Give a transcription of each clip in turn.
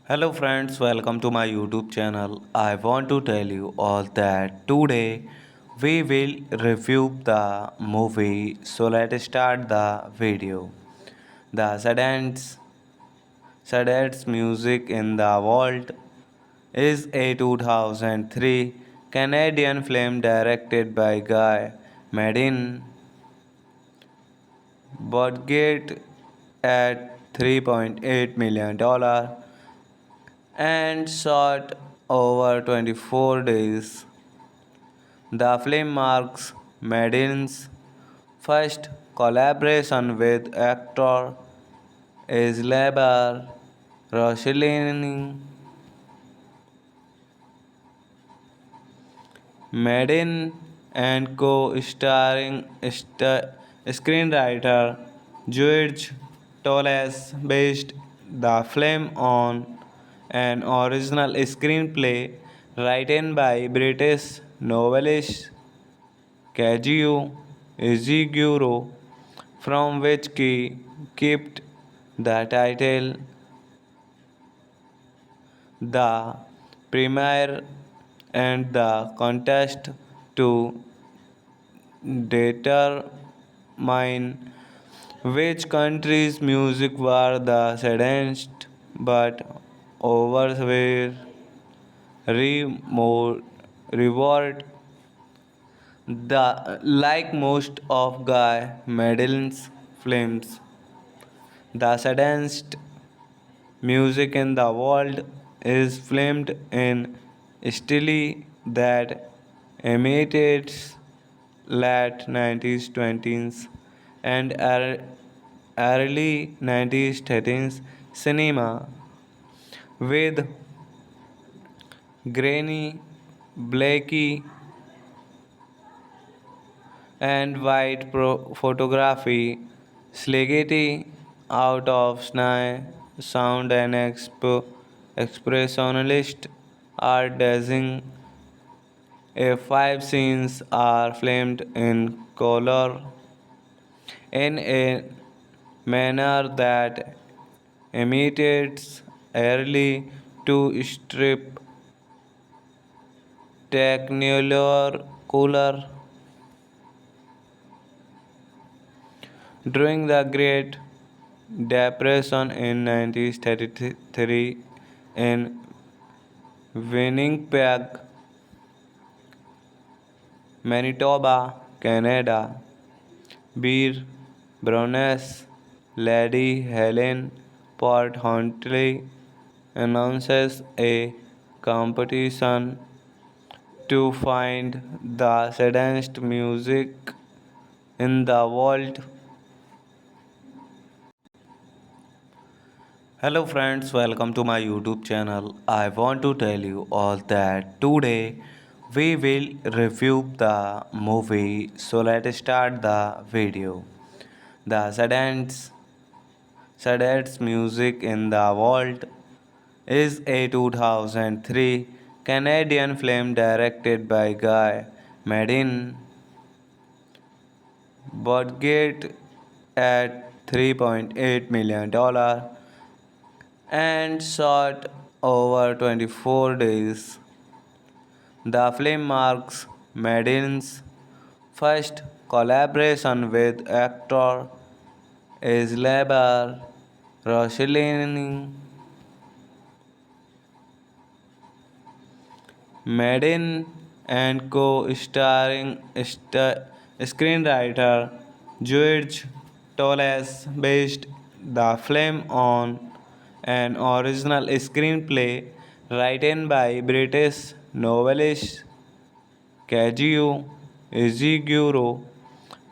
Hello friends, welcome to my YouTube channel. I want to tell you all that today we will review the movie. So let's start the video. The saddest music in the world is a 2003 Canadian film directed by Guy Madin, budget at $3.8 million and shot over 24 days. The film marks Madden's first collaboration with actor Isabelle Rossellini. Madden and co-starring screenwriter George Torres based the film on an original screenplay written by British novelist Kazuo Ishiguro, from which he kept the title. The premiere and the contest to determine which country's music were the saddest, but overwhelmingly reward the like most of Guy Madeline's films. The saddest music in the world is filmed in style that imitates late 90s 20s and early 90s 30s cinema with grainy, blacky, and white photography, slaggy out of sny, sound and expressionalist art design. A five scenes are filmed in color in a manner that imitates early to strip technicolor cooler. During the Great Depression in 1933 in Winnipeg, Manitoba, Canada. Beer, Browness, Lady Helen Port Huntley announces a competition to find the saddest music in the world. Hello friends, welcome to my YouTube channel. I want to tell you all that today we will review the movie. So let's start the video. The saddest music in the world is a 2003 Canadian film directed by Guy Madin, budget at $3.8 million and shot over 24 days. The film marks Madin's first collaboration with actor Isabelle Rossellini. Madden and co-starring screenwriter George Toles based the film on an original screenplay written by British novelist Kazuo Ishiguro,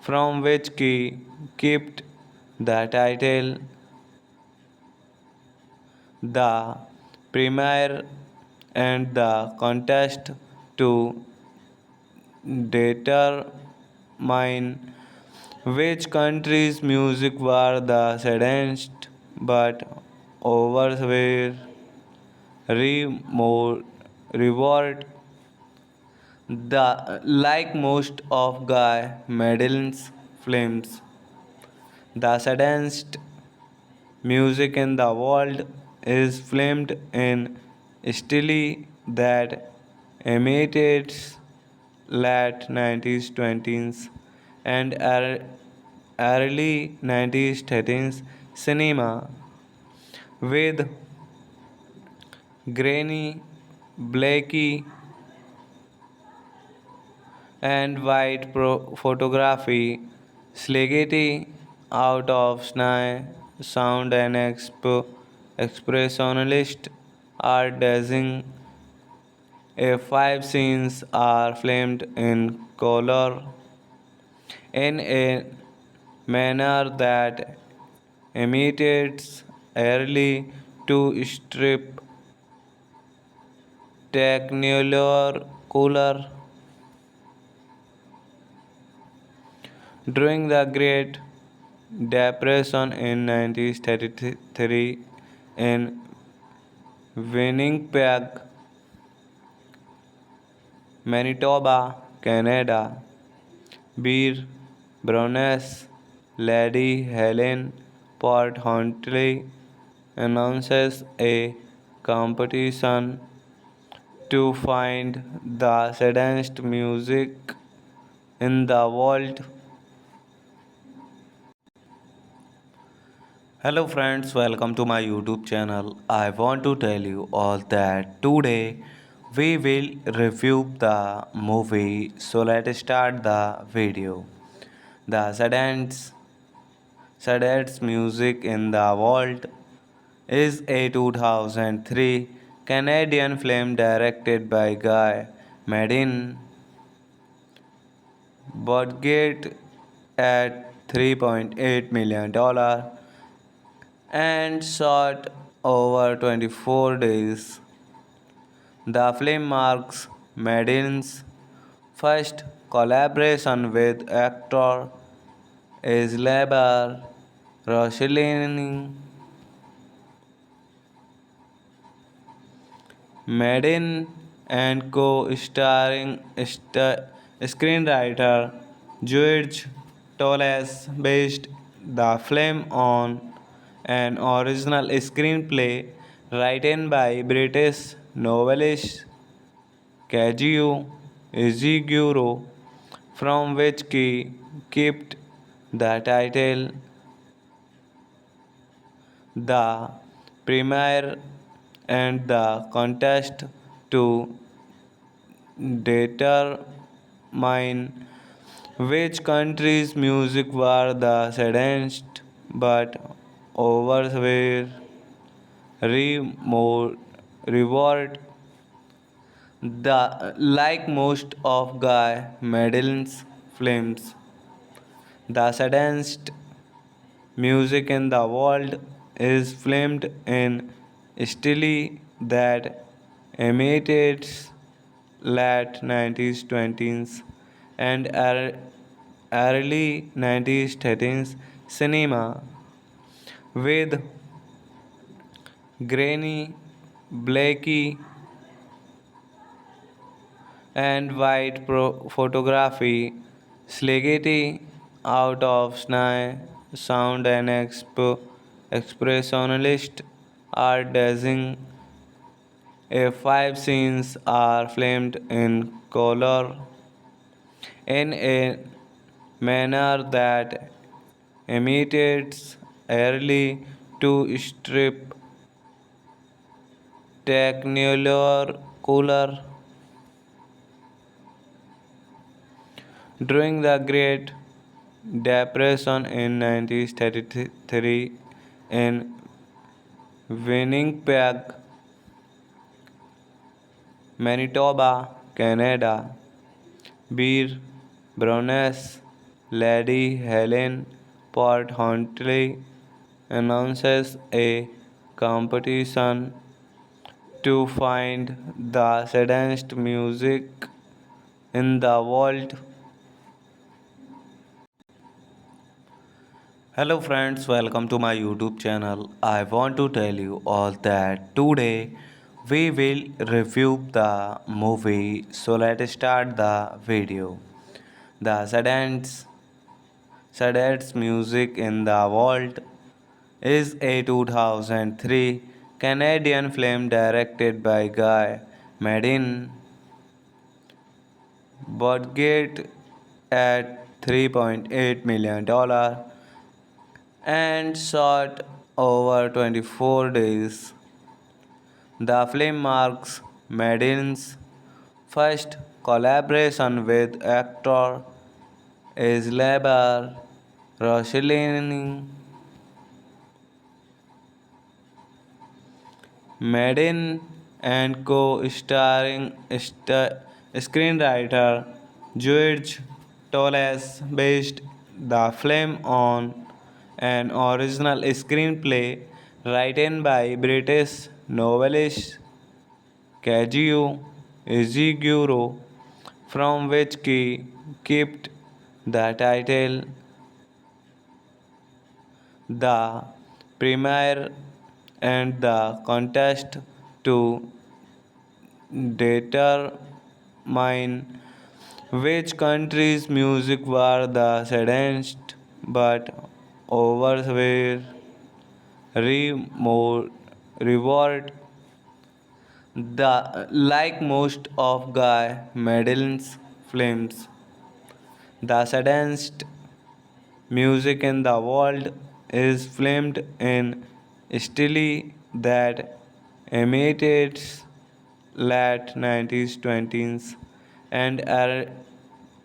from which he kept the title. The premiere and the contest to determine which country's music were the saddest, but others were reward. The like most of Guy Madden's films, the saddest music in the world is filmed in style that imitates late 90s 20s and early 90s 30s cinema with grainy, blacky, and white photography, slaggy out of sky, sound and expressionalist art design. If five scenes are filmed in color in a manner that imitates early to strip technicolor cooler. During the Great Depression in 1933 in Winnipeg, Manitoba, Canada, Beer Browness Lady Helen Port Huntley announces a competition to find the saddest music in the world. Hello friends, welcome to my YouTube channel. I want to tell you all that today we will review the movie. So let's start the video. The saddest music in the world is a 2003 Canadian film directed by Guy Madin, budget at $3.8 million and shot over 24 days. The film marks Madden's first collaboration with actor Isabelle Rossellini. Madden and co-starring screenwriter George Toles based the film on an original screenplay written by British novelist Kazuo Ishiguro, from which he kept the title. The premiere and the contest to determine determine which country's music were the saddest, but others were more reward. The like most of Guy Madeline's films, the saddest music in the world is filmed in style that imitates late 90s 20s and early 90s 30s cinema with grainy, blacky, and white photography, slaggy out of sny, sound and expressionalist art design. A five scenes are filmed in color in a manner that imitates early to strip technicolor cooler. During the Great Depression in 1933 in Winnipeg, Manitoba, Canada, Beer Baroness Lady Helen Port Huntley announces a competition to find the saddest music in the world. Hello friends, welcome to my YouTube channel. I want to tell you all that today we will review the movie. So let's start the video. The saddest music in the world is a 2003 Canadian film directed by Guy Madin, budget at $3.8 million and shot over 24 days. The film marks Madden's first collaboration with actor Isabelle Rossellini. Madden and co-starring screenwriter George Toles based the film on an original screenplay written by British novelist Kazuo Ishiguro, from which he kept the title. The premiere and the contest to determine which country's music were the saddest, but others were more reward. The like most of Guy Madeline's films, the saddest music in the world is filmed in style that imitates late 90s 20s and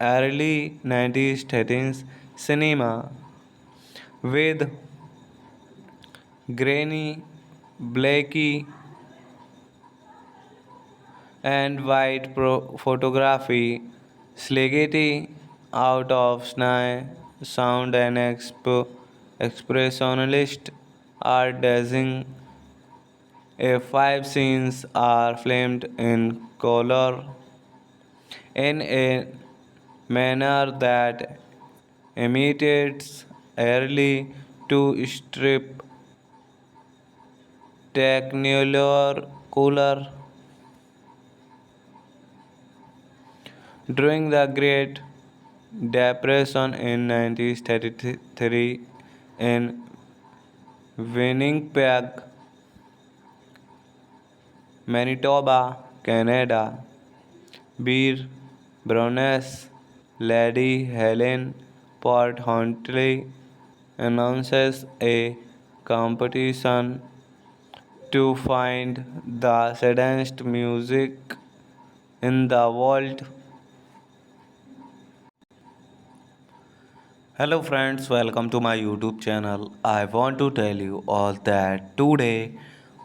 early 90s 30s cinema with grainy, blacky, and white photography, slaggy out of sny, sound and expressionalist art design. A five scenes are filmed in color in a manner that imitates early to strip technicolor cooler. During the Great Depression in 1933 in Winnipeg, Manitoba, Canada, Beer Baroness Lady Helen Port Huntley announces a competition to find the saddest music in the world. Hello friends, welcome to my YouTube channel. I want to tell you all that today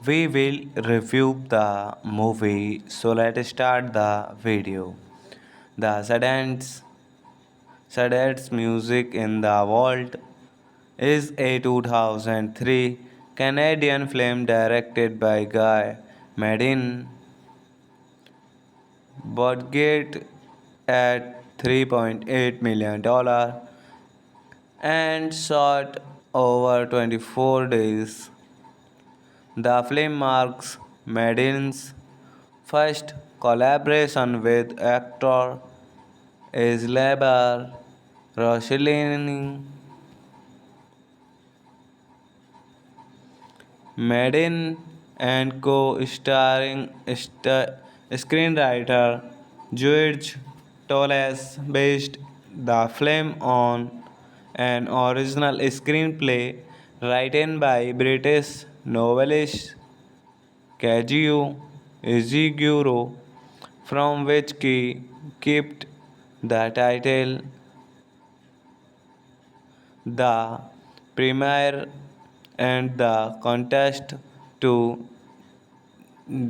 we will review the movie. So let's start the video. The saddest music in the world is a 2003 Canadian film directed by Guy Madin, budget at $3.8 million and shot over 24 days. The film marks Madden's first collaboration with actor Islebar Rossellini. Madden and co-starring screenwriter George Toles based the film on an original screenplay written by British novelist Kazuo Ishiguro, from which he kept the title. The premiere and the contest to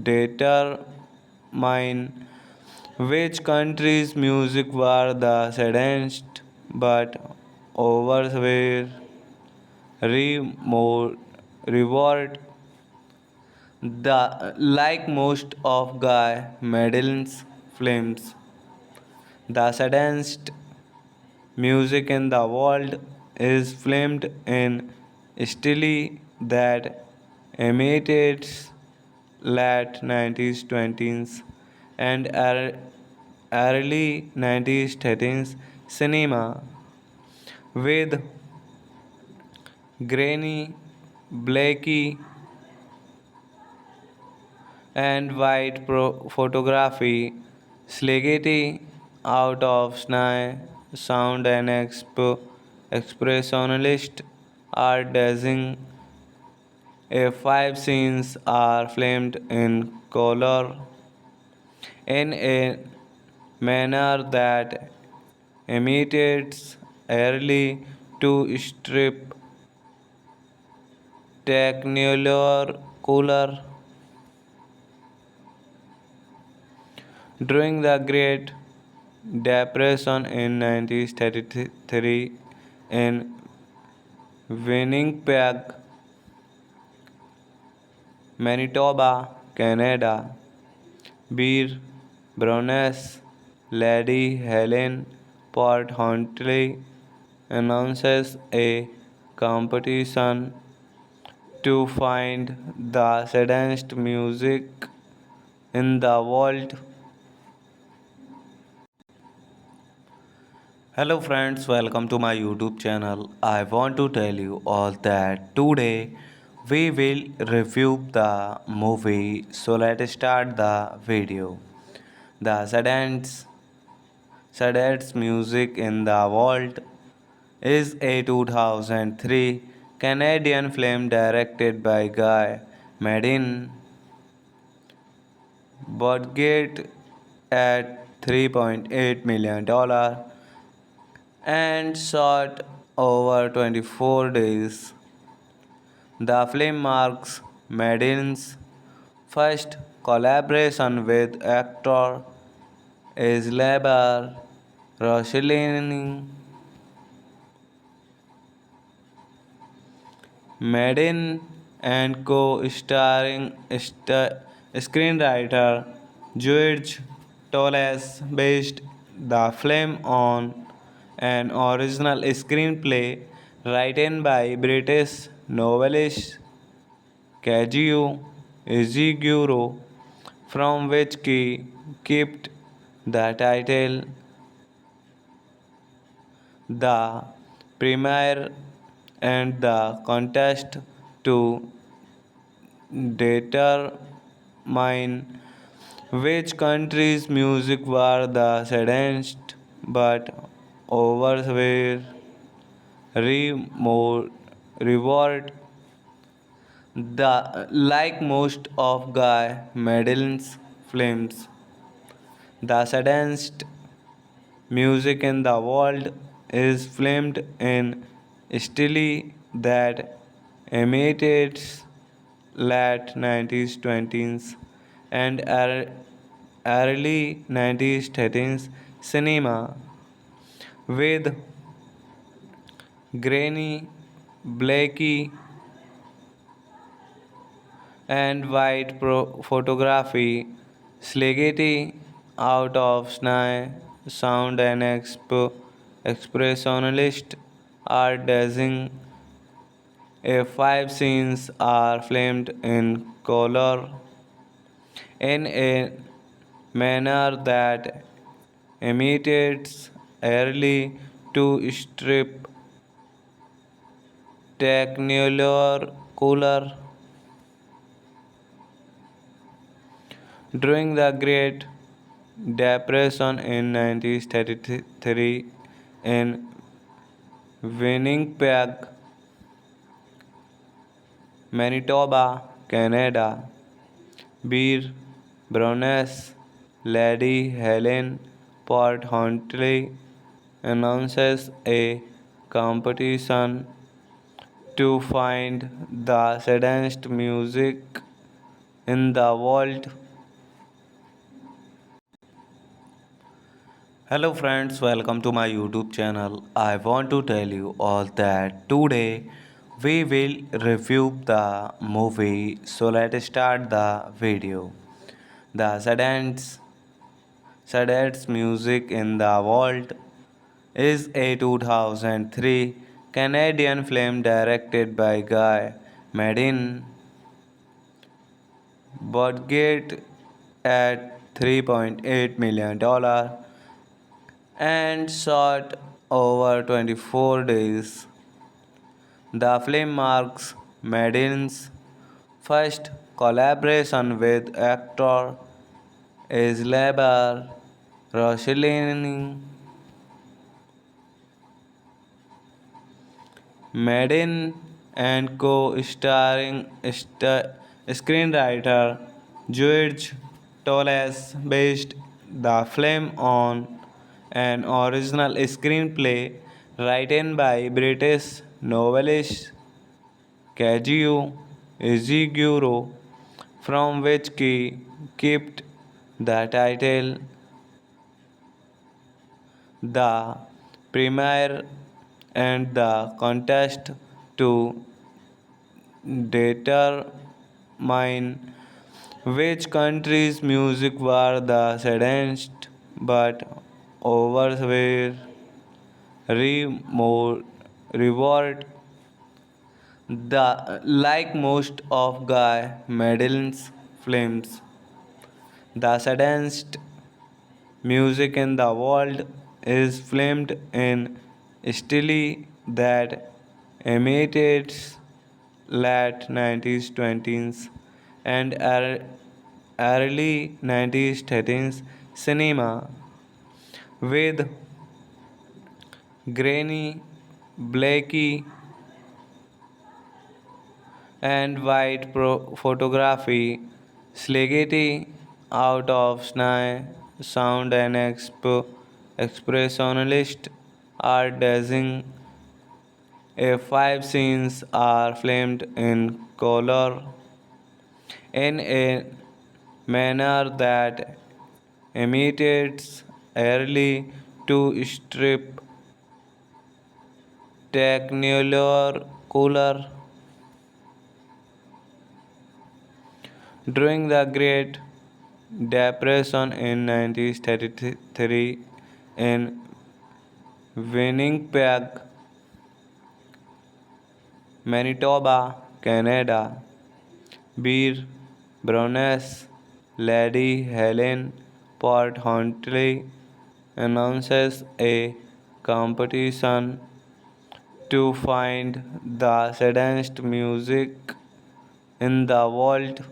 determine which country's music were the saddest, but others were reward. The like most of Guy Madeline's films, the saddest music in the world is filmed in style that imitates late 90s 20s and early 90s 30s cinema with grainy, blacky, and white photography, slaggy out of sny, sound and expressionalist art design. A five scenes are filmed in color in a manner that imitates early to strip technicolor cooler. During the Great Depression in 1933 in Winnipeg, Manitoba, Canada, beer Baroness Lady Helen Port Huntley announces a competition to find the saddest music in the world. Hello friends, welcome to my YouTube channel. I want to tell you all that today we will review the movie. So let's start the video. The saddest music in the world is a 2003 Canadian film directed by Guy Madin, budget at $3.8 million and shot over 24 days. The film marks Madden's first collaboration with actor Islebar Rossellini. Madden and co-starring screenwriter George Toles based the film on an original screenplay written by British novelist Kazuo Ishiguro, from which he kept the title. The premiere and the contest to determine which country's music were the saddest, but others were reward. The like most of Guy Madeline's films, the saddest music in the world is filmed in Stili that imitates late 90s 20s and early 90s 30s cinema with grainy, blacky, and white photography, Slegety out of Snai, sound and expressionalist art dancing. A five scenes are filmed in color in a manner that imitates early to strip technicolor cooler. During the Great Depression in 1933 in Winnipeg, Manitoba, Canada, Beer Browness Lady Helen Port Huntley announces a competition to find the saddest music in the world. Hello friends, welcome to my YouTube channel. I want to tell you all that today we will review the movie. So let's start the video. The saddest music in the world is a 2003 Canadian film directed by Guy Madin, budget at $3.8 million and shot over 24 days. The film marks Madden's first collaboration with actor Isabelle Rossellini. Madden and co-starring screenwriter George Toles based the film on an original screenplay written by British novelist Kazuo Ishiguro, from which he kept the title. The premiere and the contest to determine which country's music were the saddest, but others were reward. The like most of Guy Madden's films, the saddest music in the world is filmed in style that imitates late 90s 20s and early 90s 30s cinema with grainy, blacky, and white photography, Slegety out of Snai, sound and expressionalist art dancing. A five scenes are filmed in color in a manner that imitates early to strip technicolor cooler. During the Great Depression in 1933 in Winnipeg, Manitoba, Canada, Beer Browness Lady Helen Port Huntley announces a competition to find the saddest music in the world.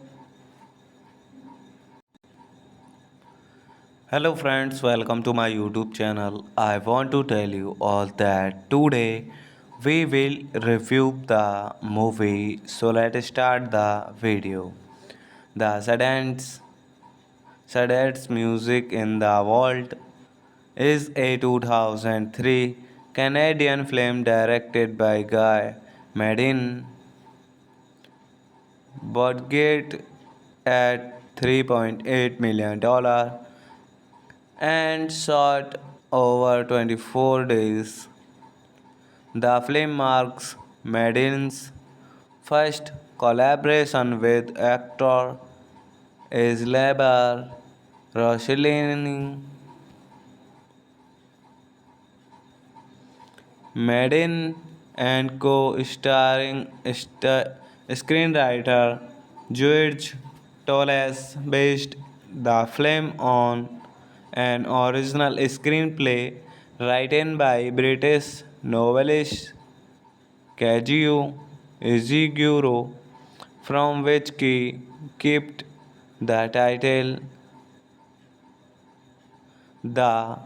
Hello friends, welcome to my YouTube channel. I want to tell you all that today we will review the movie. So let's start the video. The saddest music in the world is a 2003 Canadian film directed by Guy Madin, budget at $3.8 million and shot over 24 days. The film marks Madin's first collaboration with actor Islebar Rossellini. Madden and co-starring screenwriter George Torres based the film on an original screenplay written by British novelist Kazuo Ishiguro, from which he kept the title. The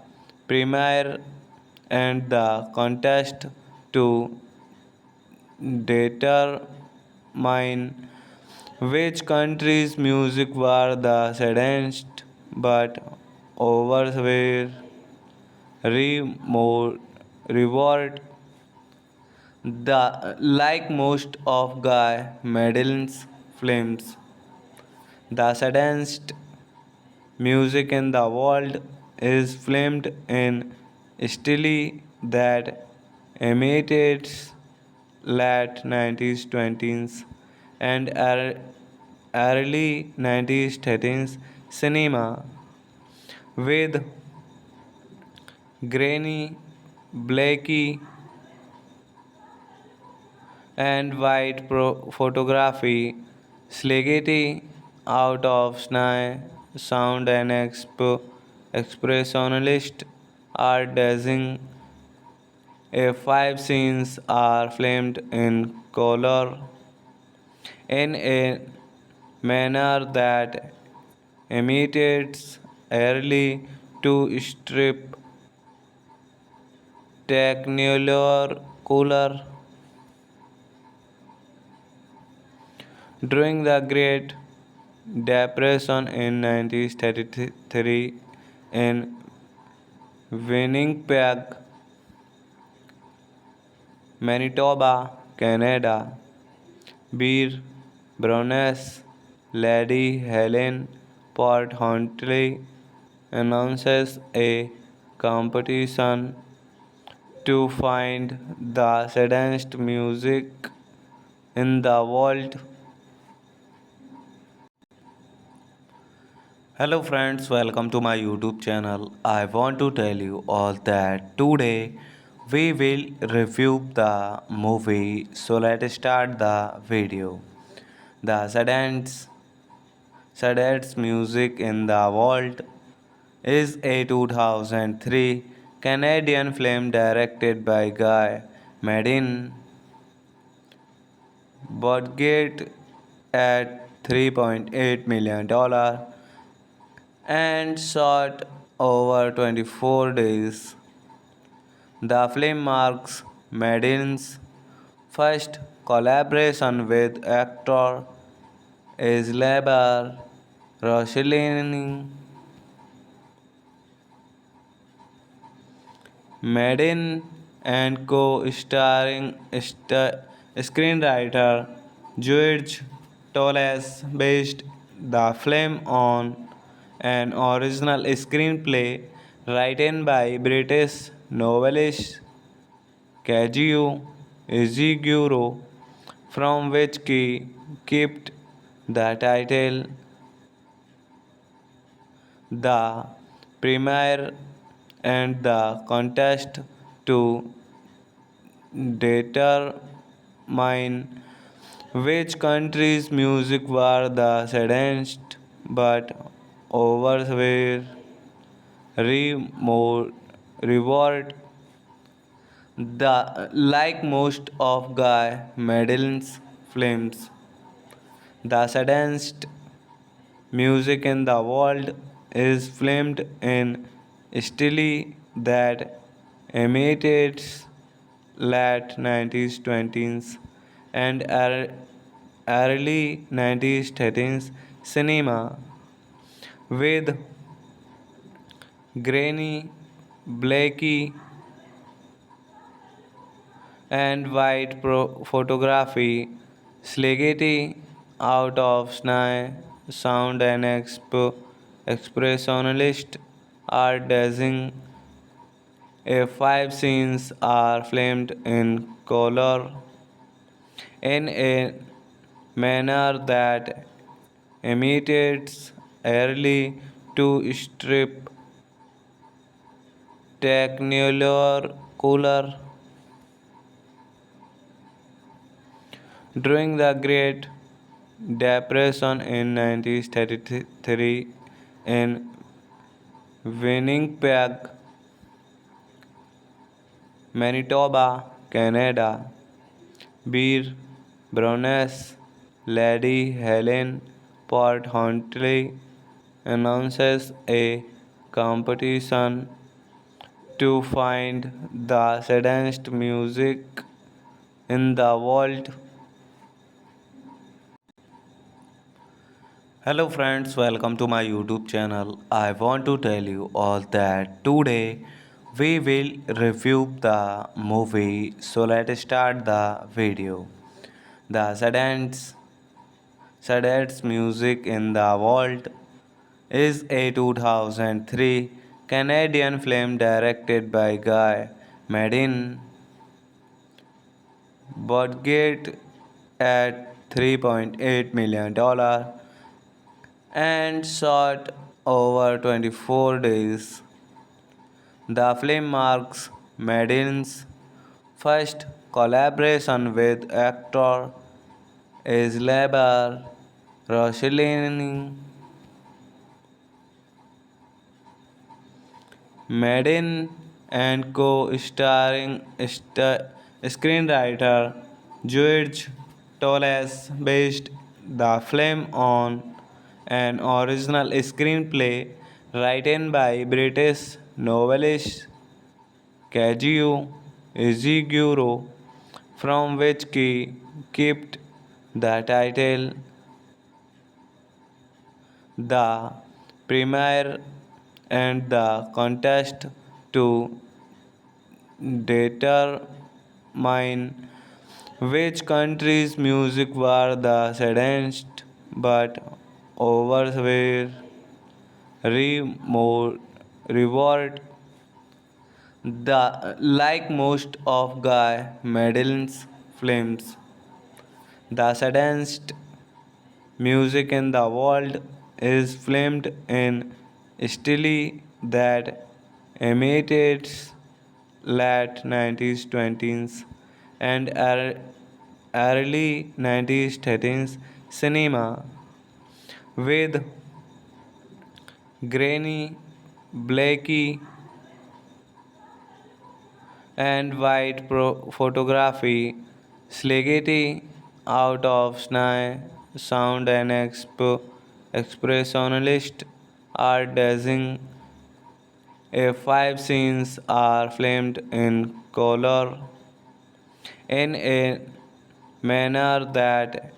premiere and the contest to determine which country's music were the saddest, but others were reward. The like most of Guy Madeline's films, the saddest music in the world is filmed in style that imitates late 90s 20s and early 90s 30s cinema with grainy, blacky, and white photography, slightly out of sny sound and expressionalist art design. If five scenes are filmed in color in a manner that imitates early to strip technicolor cooler. During the Great Depression in 1933 in Winnipeg, Manitoba, Canada, beer Baroness Lady Helen Port Huntley announces a competition to find the saddest music in the world. Hello friends, welcome to my YouTube channel. I want to tell you all that today we will review the movie. So let's start the video. The saddest music in the world is a 2003 Canadian film directed by Guy Madin, budget at $3.8 million and shot over 24 days. The film marks Madden's first collaboration with actor Islebar Rossellini. Madden and co-starring screenwriter George Torres based the film on an original screenplay written by British novelist Kazuo Ishiguro, from which he kept the title. The premiere and the contest to determine which country's music were the saddest, but others were reward. The like most of Guy Madeline's films, the saddest music in the world is filmed in style that imitates late 90s 20s and early 90s 30s cinema with grainy, blacky, and white photography, Slegety out of Snai, sound and expressionalist art design. Five scenes are filmed in color in a manner that imitates early to strip technicolor cooler. During the Great Depression in 1933 in Winnipeg, Manitoba, Canada, Beer Browness Lady Helen Port Huntley announces a competition to find the saddest music in the world. Hello friends, welcome to my YouTube channel. I want to tell you all that today we will review the movie. So let's start the video. The saddest music in the world is a 2003 Canadian film directed by Guy Madin, budget at $3.8 million and shot over 24 days. The film marks Madin's first collaboration with actor Isabelle Rossellini. Madden and co-starring screenwriter George Toles based the film on an original screenplay written by British novelist Kazuo Ishiguro, from which he kept the title. The premiere and the contest to determine which country's music were the saddest, but others were reward. The like most of Guy Madeline's films, the saddest music in the world is filmed in style that imitates late 90s 20s and early 90s 30s cinema with grainy, blacky, and white photography, Slegety out of Snai, sound and expressionalist art design. Five scenes are filmed in color in a manner that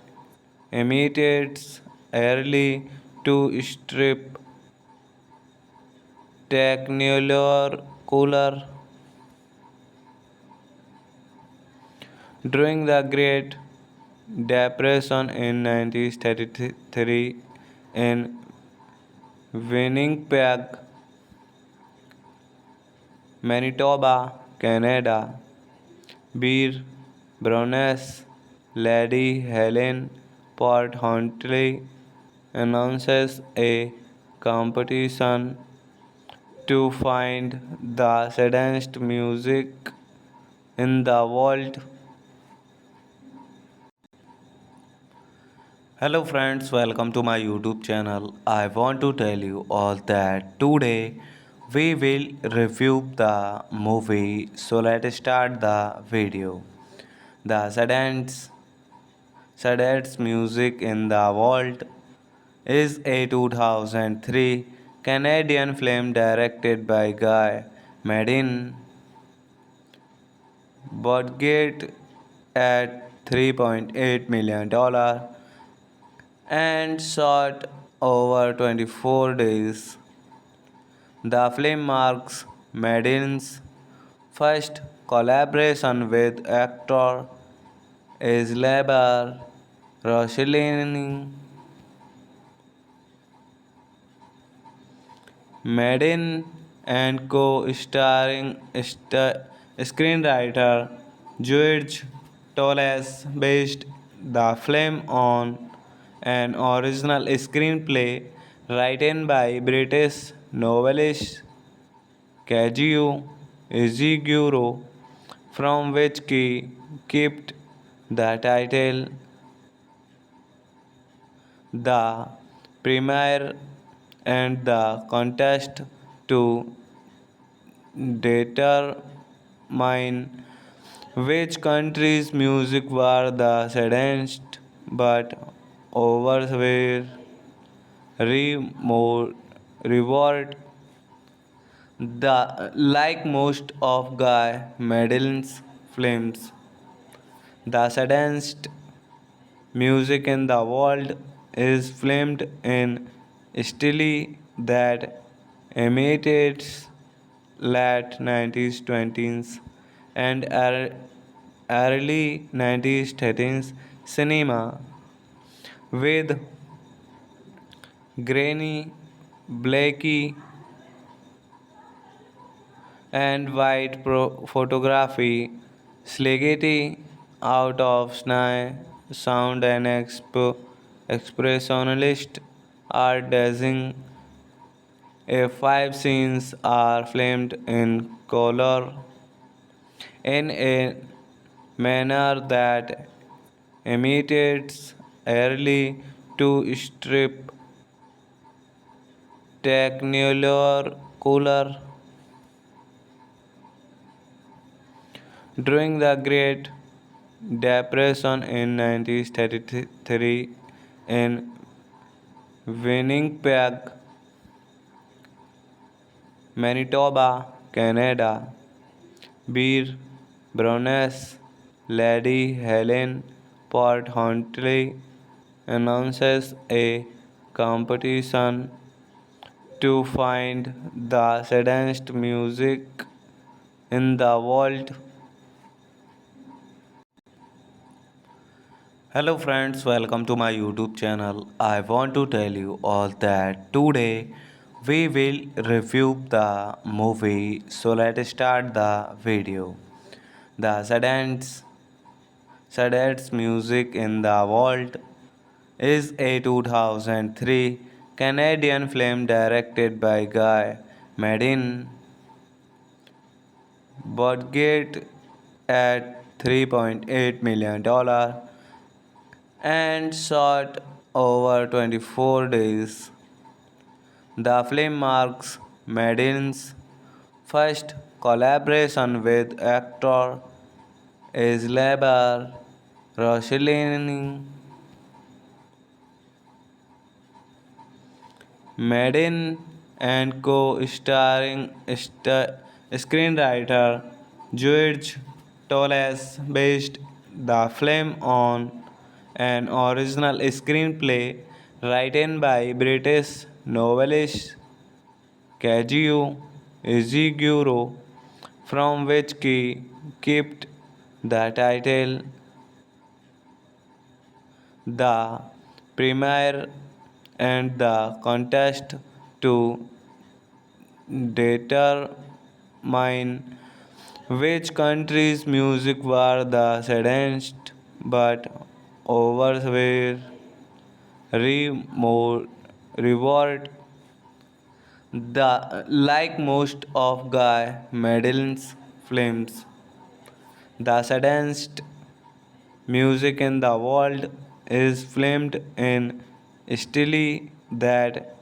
imitates early to strip technicolor cooler. During the Great Depression in 1933 in Winnipeg, Manitoba, Canada, Beer Browness Lady Helen Port Huntley announces a competition to find the saddest music in the world. Hello friends, welcome to my YouTube channel. I want to tell you all that today we will review the movie. So let's start the video. The saddest music in the world is a 2003 Canadian film directed by Guy Madin, budget at $3.8 million and shot over 24 days. The film marks Madden's first collaboration with actor Isabel Rossellini, Madden and co-starring screenwriter George Torres based the film on an original screenplay written by British novelist Kazuo Ishiguro, from which he kept the title. The premiere and the contest to determine which country's music were the saddest, but others were reward. The like most of Guy Madeline's films, the saddest music in the world is filmed in style that imitates late 90s 20s and early 90s 30s cinema with grainy, blacky, and white photography, slaggy out of sny, sound and expressionalist art design. Five scenes are filmed in color in a manner that imitates early to strip technicolor cooler. During the Great Depression in 1933 in Winnipeg, Manitoba, Canada, Beer Baroness Lady Helen Port Huntley announces a competition to find the saddest music in the world. Hello friends, welcome to my YouTube channel. I want to tell you all that today we will review the movie. So let's start the video. The saddest music in the world is a 2003 Canadian film directed by Guy Madin, budget at $3.8 million and shot over 24 days. The film marks Madden's first collaboration with actor Isabel Rossellini. Madden and co-starring screenwriter George Torres based the film on an original screenplay written by British novelist Kazuo Ishiguro, from which he kept the title. The premiere and the contest to determine which country's music were the saddest, but others were reward. The like most of Guy Madeline's films, the saddest music in the world is filmed in style that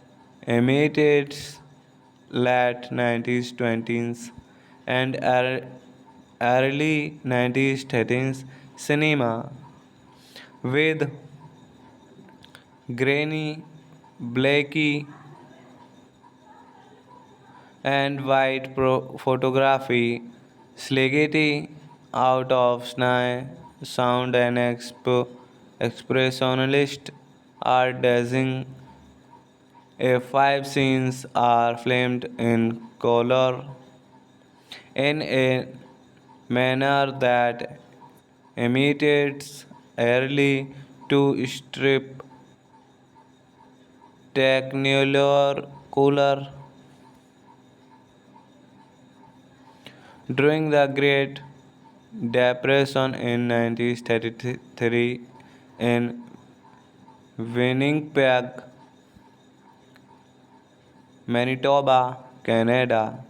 imitates late 90s 20s and early 90s 30s cinema with grainy, blacky, and white photography, slaggy out of sny, sound and expressionalist art design. Five scenes are filmed in color in a manner that imitates early to strip technicolor cooler during the Great Depression in 1933 in Winnipeg, Manitoba, Canada.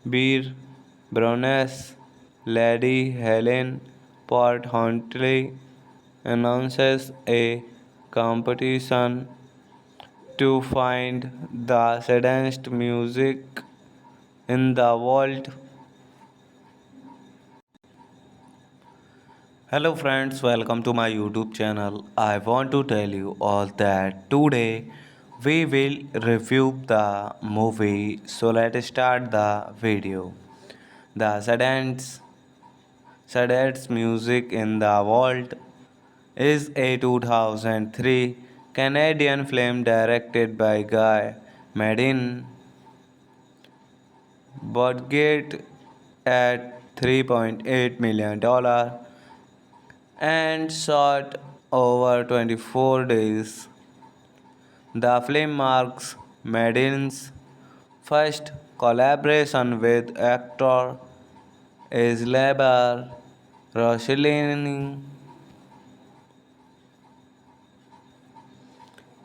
Beer Baroness Lady Helen Port Huntley announces a competition to find the saddest music in the world. Hello friends, welcome to my YouTube channel. I want to tell you all that today we will review the movie. So let's start the video. The saddest music in the world is a 2003 Canadian film directed by Guy Madin, budget at $3.8 million and shot over 24 days. The film marks Madin's first collaboration with actor Isabelle Rossellini.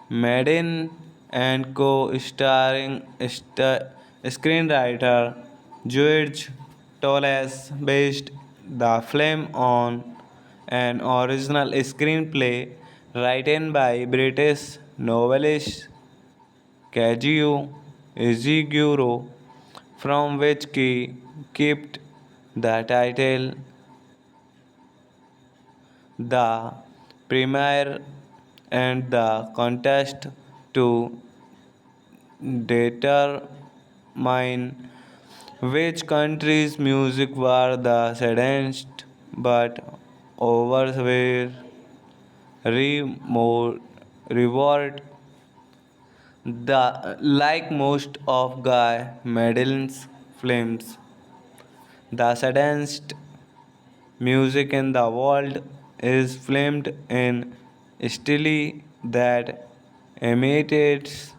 Madden and co-starring screenwriter George Toles based the film on an original screenplay written by British novelist Kazuo Ishiguro, from which he kept the title. The premiere and the contest to determine which country's music were the saddest, but others were reward. The like most of Guy Madden's films, the saddest music in the world is filmed in style that imitates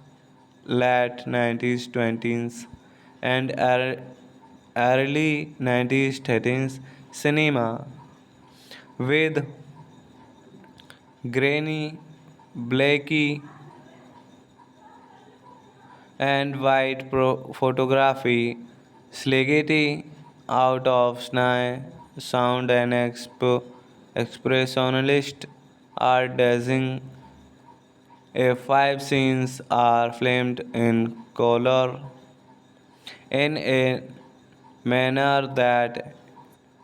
late 90s 20s and early 90s 30s cinema with grainy, blacky, and white photography, slaggy out of sky, sound and expressionalist art design. A five scenes are filmed in color in a manner that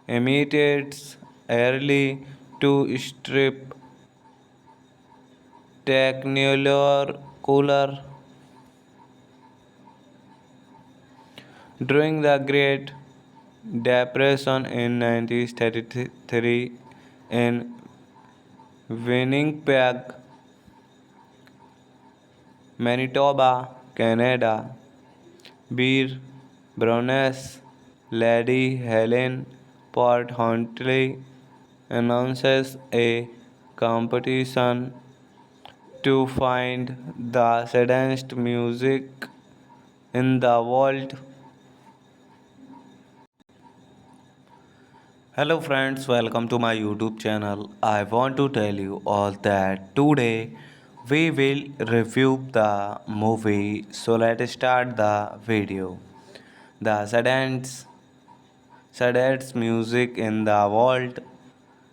imitates early to strip technicolor cooler. During the Great Depression in 1933 in Winnipeg, Manitoba, Canada, Beer Baroness Lady Helen Port Huntley announces a competition to find the saddest music in the world. Hello friends, welcome to my YouTube channel. I want to tell you all that today we will review the movie. So let's start the video. The saddest music in the world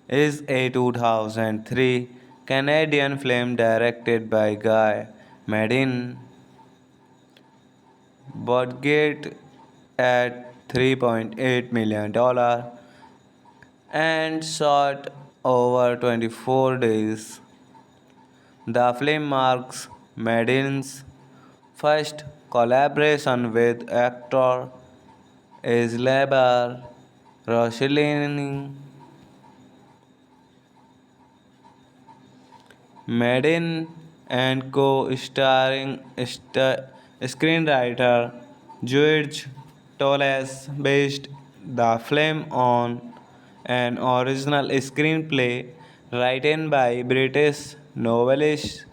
is a 2003 Canadian film directed by Guy Madin, budget at $3.8 million and shot over 24 days. The film marks Madden's first collaboration with actor Isabelle Rossellini. Madden and co-starring screenwriter George Toles based the film on an original screenplay written by British novelist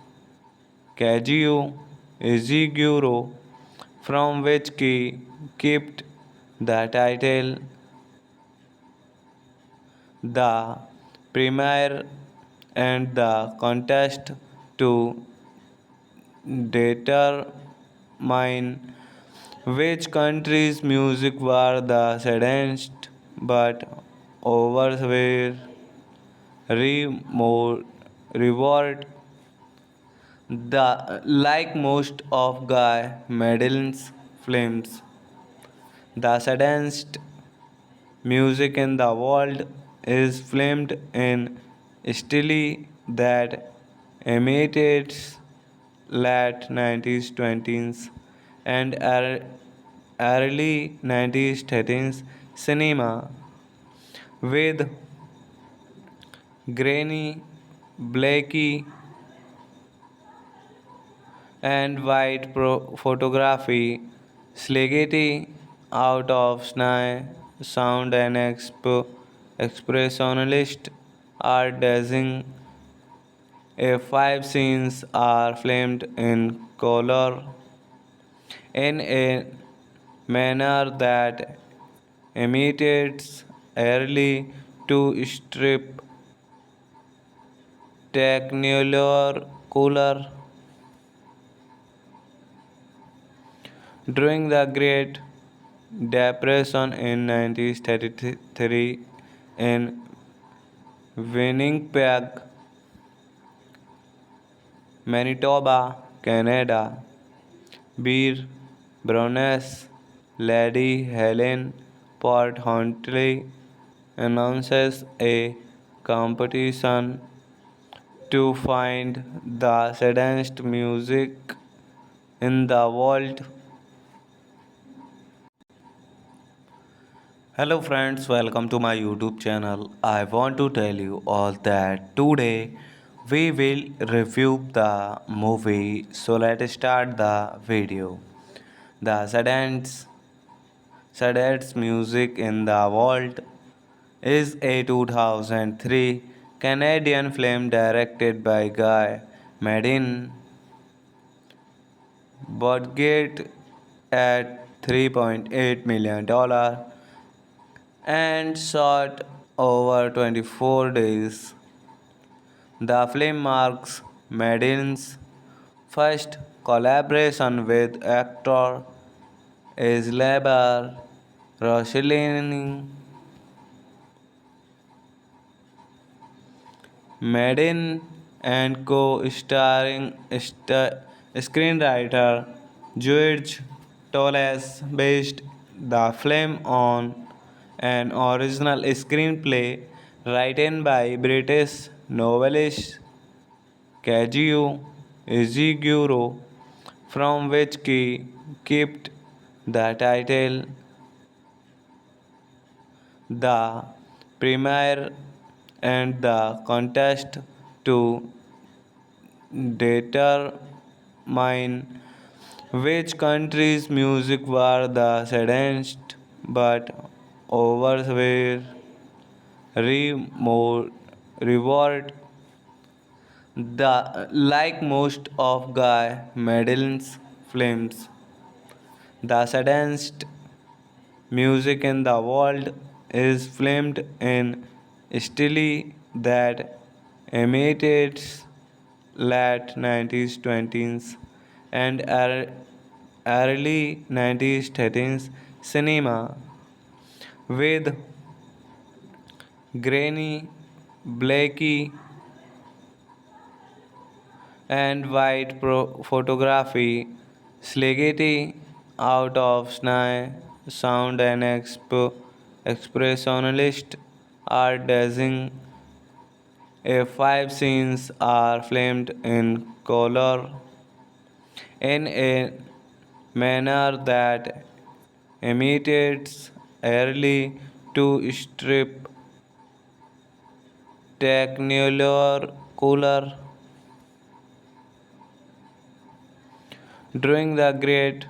Kazuo Ishiguro, from which he kept the title. The premiere and the contest to determine which country's music were the saddest, but others were reward. The like most of Guy Madeline's films, the saddest music in the world is filmed in style that imitates late 90s 20s and early 90s 30s cinema with grainy, blacky, and white photography, slaggy out of sny, sound and expressionalist art design. Five scenes are filmed in color in a manner that imitates early to strip technicolor cooler. During the Great Depression in 1933 in Winnipeg, Manitoba, Canada, Beer Browness Lady Helen Port Huntley announces a competition to find the saddest music in the world. Hello friends, welcome to my YouTube channel. I want to tell you all that today we will review the movie. So let's start the video. The saddest music in the world is a 2003 Canadian film directed by Guy Madin, budget at $3.8 million and shot over 24 days. The film marks Madden's first collaboration with actor Isabelle Rossellini. Madden and co-starring screenwriter George Toles based the film on an original screenplay written by British novelist Kazuo Ishiguro, from which he kept the title. The premiere and the contest to determine which country's music were the saddest, but others were reward. The like most of Guy Madeline's films, the saddest music in the world is filmed in style that imitates late 90s 20s and early 90s 30s cinema with grainy, blacky, and white photography, slaggy out of sny, sound and expressionalist art design. Five scenes are filmed in color in a manner that imitates early to strip technicolor cooler. During the Great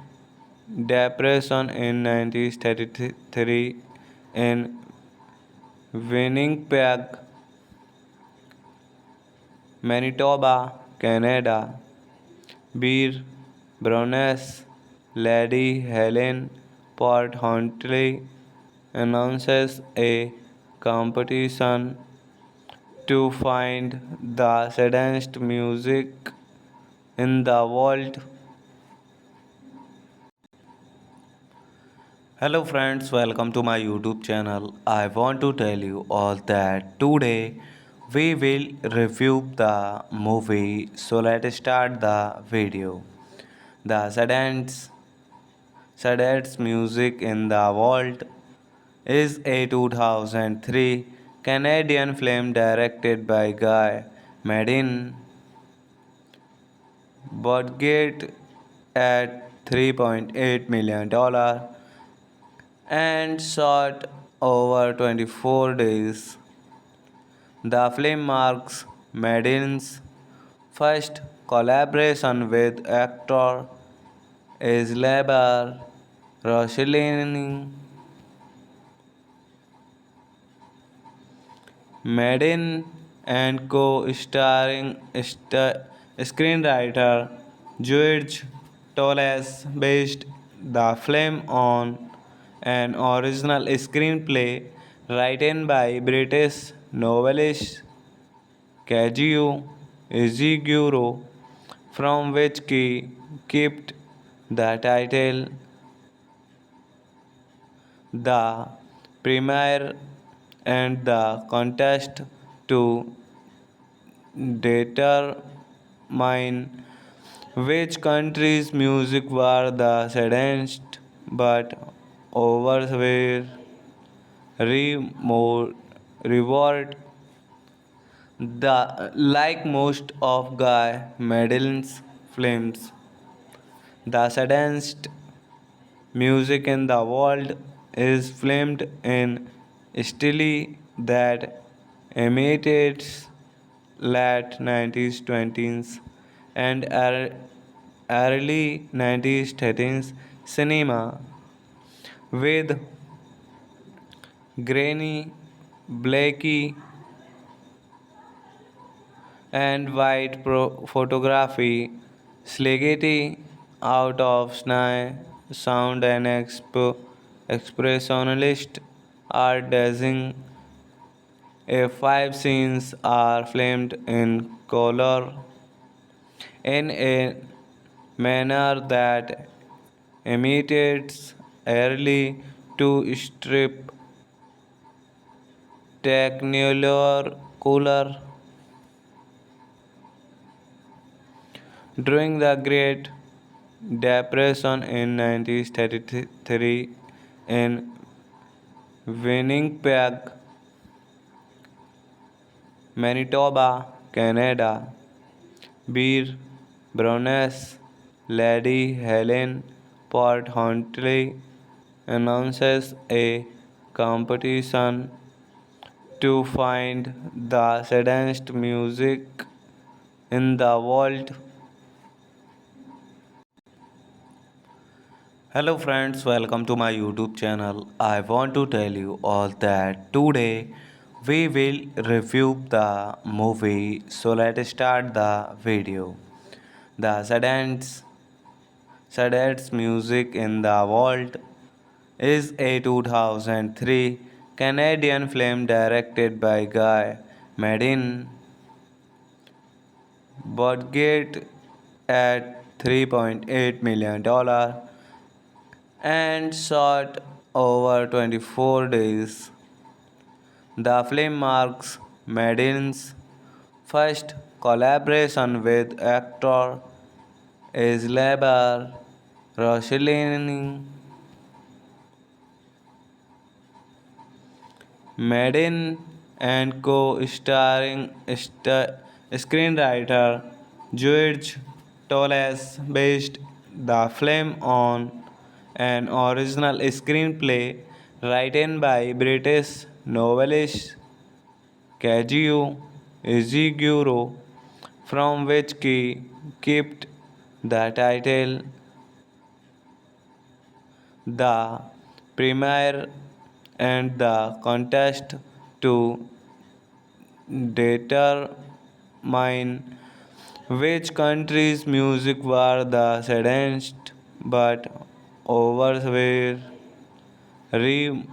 Depression in 1933 in Winnipeg, Manitoba, Canada. Beer Baroness Lady Helen Port Huntley announces a competition to find the saddest music in the world. Hello friends, welcome to my YouTube channel. I want to tell you all that today we will review the movie. So let's start the video. The saddest music in the world is a 2003 Canadian film directed by Guy Madin, budget at $3.8 million and shot over 24 days. The film marks Madin's first collaboration with actor Isabelle Rossellini. Madden and co-starring screenwriter George Toles based the film on an original screenplay written by British novelist Kazuo Ishiguro, from which he kept the title. The premiere and the contest to determine which country's music were the saddest, but overwhelmingly reward the like most of Guy Madeline's films. The saddest music in the world is filmed in style that imitates late 90s 20s and early 90s 30s cinema with grainy, blacky, and white photography, slaggy out of sny, sound and expressionalist art design. A five scenes are filmed in color in a manner that imitates early to strip technicolor cooler. During the Great Depression in 1933 in Winnipeg, Manitoba, Canada, Beer Baroness Lady Helen Port Huntley announces a competition to find the saddest music in the world. Hello friends, welcome to my YouTube channel. I want to tell you all that today we will review the movie. So let's start the video. The saddest music in the world is a 2003 Canadian film directed by Guy Madin, budget at $3.8 million and shot over 24 days. The film marks Madden's first collaboration with actor Isabelle Rossellini. Madden and co-starring screenwriter George Toles based the film on an original screenplay written by British novelist Kazuo Ishiguro, from which he kept the title. The premiere and the contest to determine which country's music were the saddest, but others were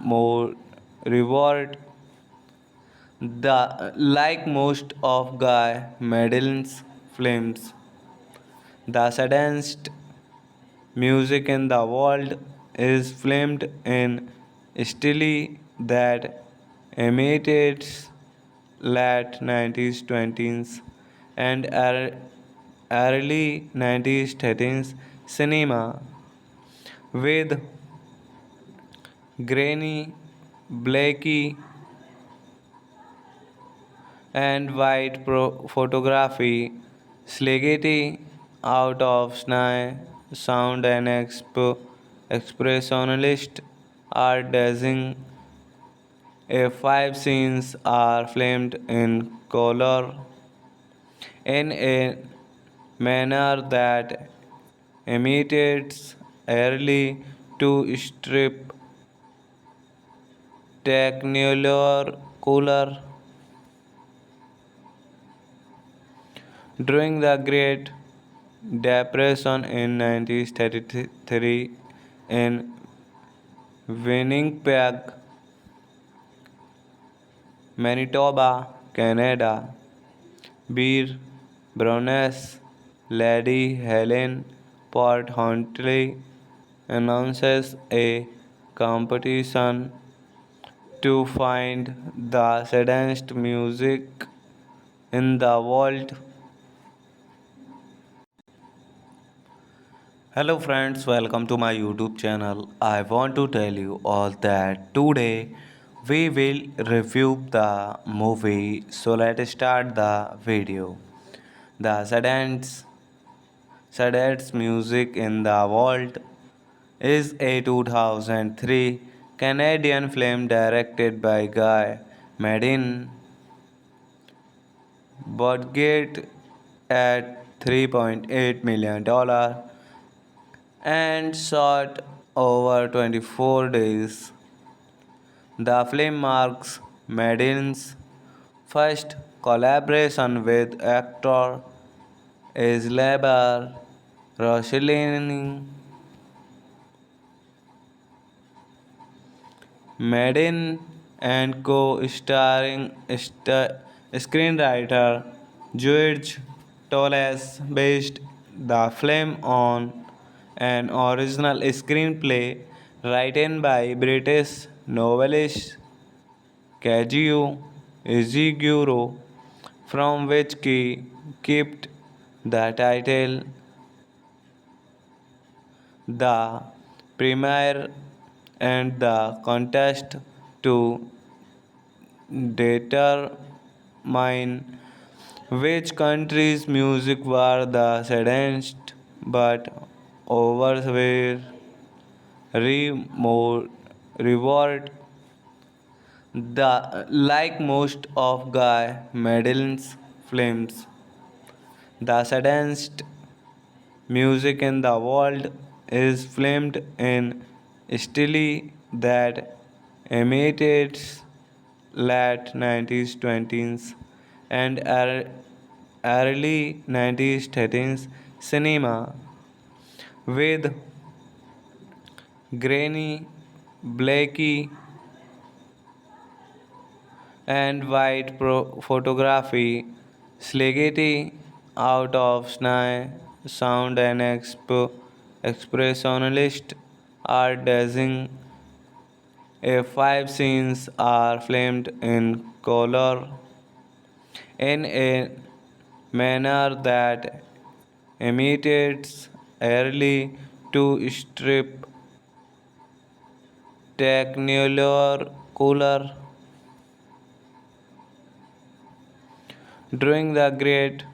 more reward. The like most of Guy Madeline's films, the saddest music in the world is filmed in style that imitates late 90s 20s and early 90s 30s cinema with grainy, blacky, and white photography, slaggy out of sky, sound and expressionalist art design. If five scenes are filmed in color in a manner that imitates early to strip technicolor cooler during the Great Depression in 1933 in Winnipeg, Manitoba, Canada, Beer Browness Lady Helen Port Huntley announces a competition to find the saddest music in the world. Hello friends, welcome to my YouTube channel. I want to tell you all that today we will review the movie. So let's start the video. The saddest music in the world is a 2003 Canadian film directed by Guy Madin, budget at $3.8 million and shot over 24 days. The film marks Madden's first collaboration with actor Islebar Rossellini. Madden and co-starring screenwriter George Toles based the film on an original screenplay written by British novelist Kazuo Ishiguro, from which he kept the title. The premiere and the contest to determine which country's music were the saddest, but others were more reward. The like most of Guy Madeline's films, the saddest music in the world is filmed in style that imitates late 90s 20s and early 90s 30s cinema with grainy, blacky, and white photography, slaggy out of sky, sound and expressionalist art design. If five scenes are filmed in color in a manner that imitates early to strip technicolor cooler. During the Great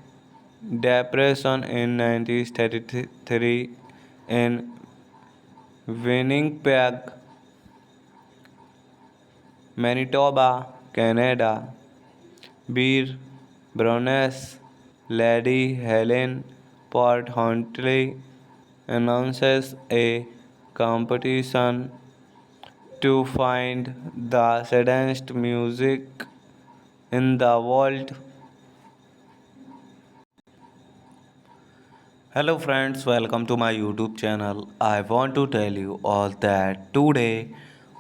Depression in 1933 in Winnipeg, Manitoba, Canada, Beer Browness Lady Helen Port Huntley announces a competition to find the saddest music in the world. Hello friends, welcome to my YouTube channel. I want to tell you all that today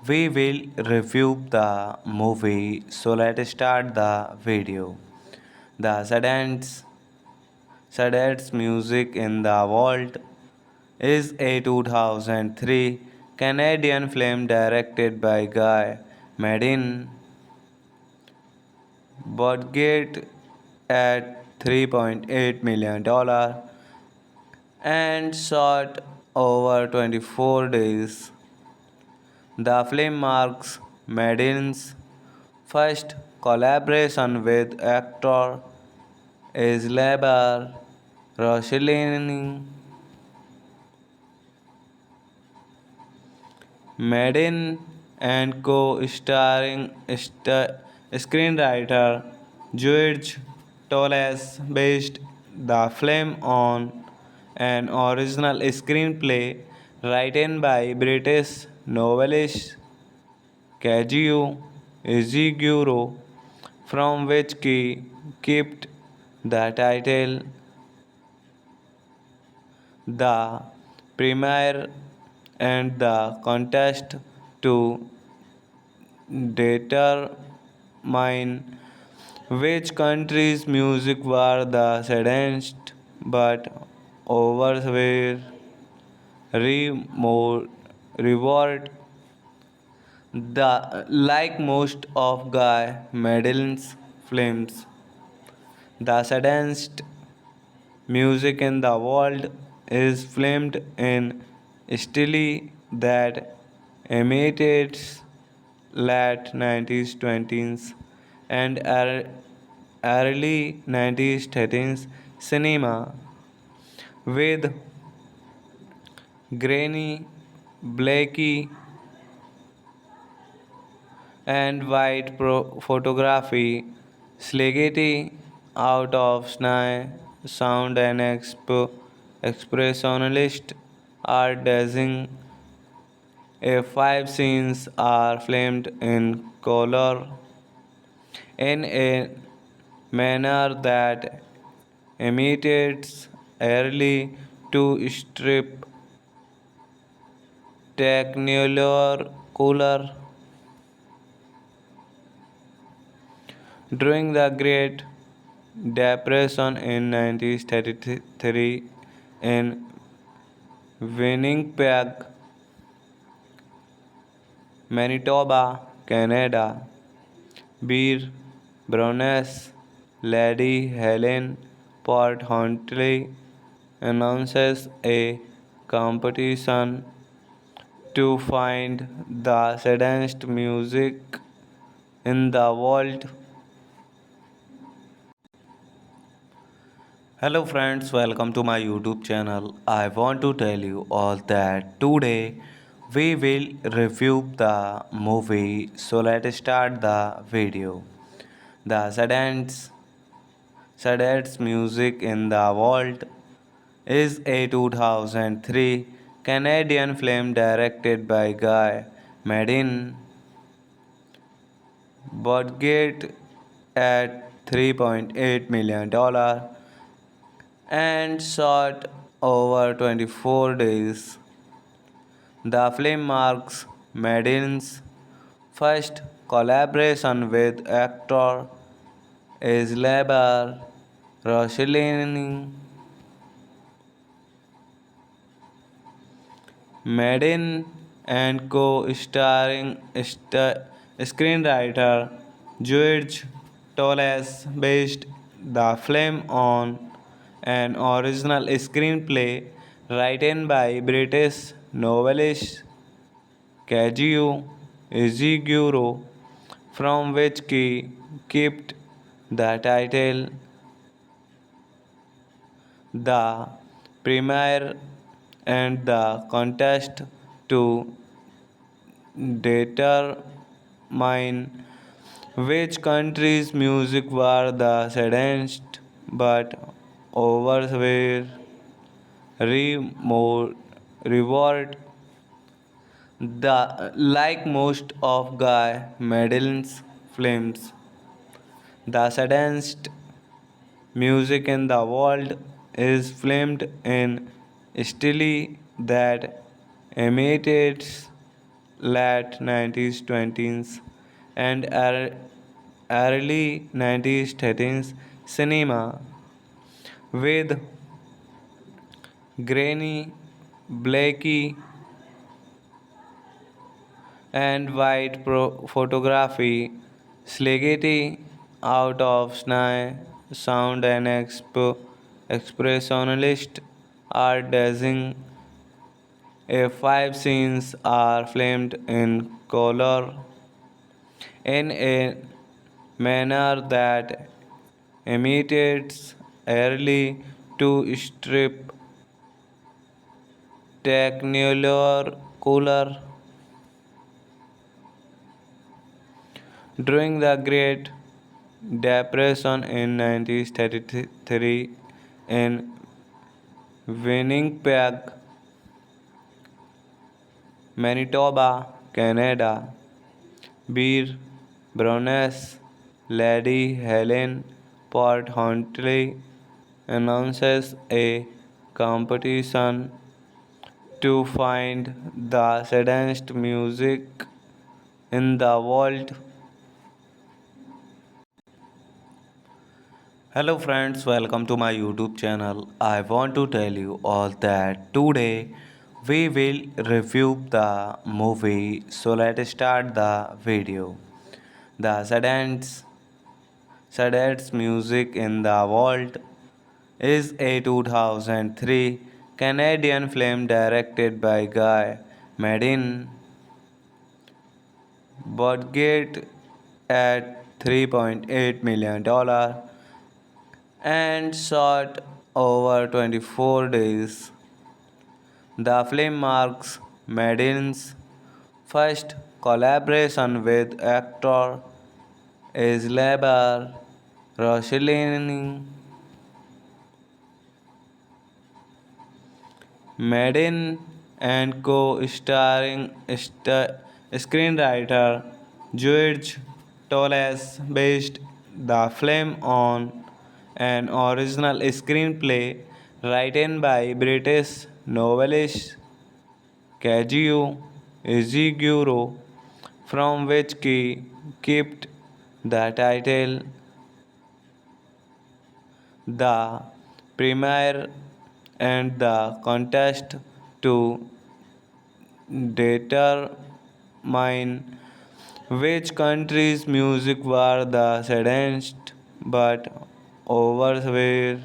we will review the movie. So let's start the video. The saddest music in the world is a 2003 Canadian film directed by Guy Madin, budget at $3.8 million and shot over 24 days. The film marks Madin's first collaboration with actor Isabelle Rossellini. Madin and co-starring screenwriter George Toles based the film on an original screenplay written by British novelist Kazuo Ishiguro, from which he kept the title. The premiere and the contest to determine which country's music were the saddest, but others were reward. The like most of Guy Madeline's films, the saddest music in the world is filmed in style that imitates late 90s 20s and early 90s 30s cinema with grainy, blacky, and white photography, slaggy out of sny, sound and expressionalist art design. A five scenes are filmed in color in a manner that imitates early to strip technicolor cooler. During the Great Depression in 1933 in Winnipeg, Manitoba, Canada, Beer Browness Lady Helen Port Huntley announces a competition to find the saddest music in the world. Hello friends, welcome to my YouTube channel. I want to tell you all that today we will review the movie. So let's start the video. The saddest music in the world is a 2003 Canadian film directed by Guy Madin, budget at $3.8 million and shot over 24 days. The film marks Madden's first collaboration with actor Isabelle Rossellini. Madden and co-starring screenwriter George Toles based the film on an original screenplay written by British novelist Kazuo Ishiguro, from which he kept the title. The premiere and the contest to determine which country's music were the saddest, but others were reward. Like most of Guy Madeline's films, the saddest music in the world is filmed in style that imitates late 90s 20s and early 90s 30s cinema with grainy, blacky, and white photography, slaggy out of sny, sound and expressionalist art design. A five scenes are filmed in color in a manner that imitates early to strip technicolor cooler. During the Great Depression in 1933 in Winnipeg, Manitoba, Canada, Beer Baroness Lady Helen Port Huntley announces a competition to find the saddest music in the world. Hello friends, welcome to my YouTube channel. I want to tell you all that today we will review the movie. So let's start the video. The saddest music in the world is a 2003 Canadian film directed by Guy Madin, budget at $3.8 million and shot over 24 days. The film marks Madden's first collaboration with actor Isabelle Rossellini. Madden and co-starring screenwriter George Toles based the film on an original screenplay written by British novelist Kazuo Ishiguro, from which he kept the title. The premiere and the contest to determine which country's music were the saddest, but overwhelmingly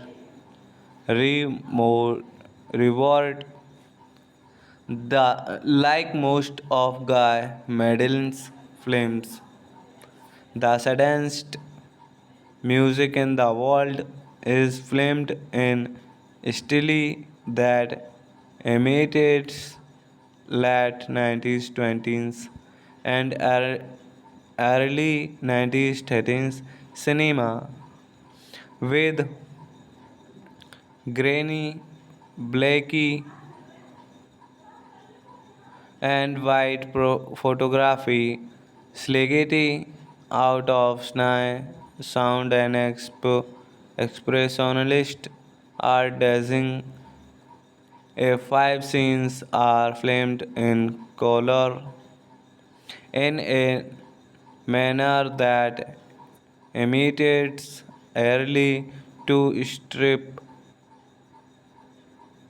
reward. Like most of Guy Madeline's films, the saddest music in the world is filmed in style that imitates late 90s 20s and early 90s 30s cinema with grainy, blacky, and white photography, slaggy out of sny, sound and expressionalist art design. A five scenes are filmed in color in a manner that imitates early to strip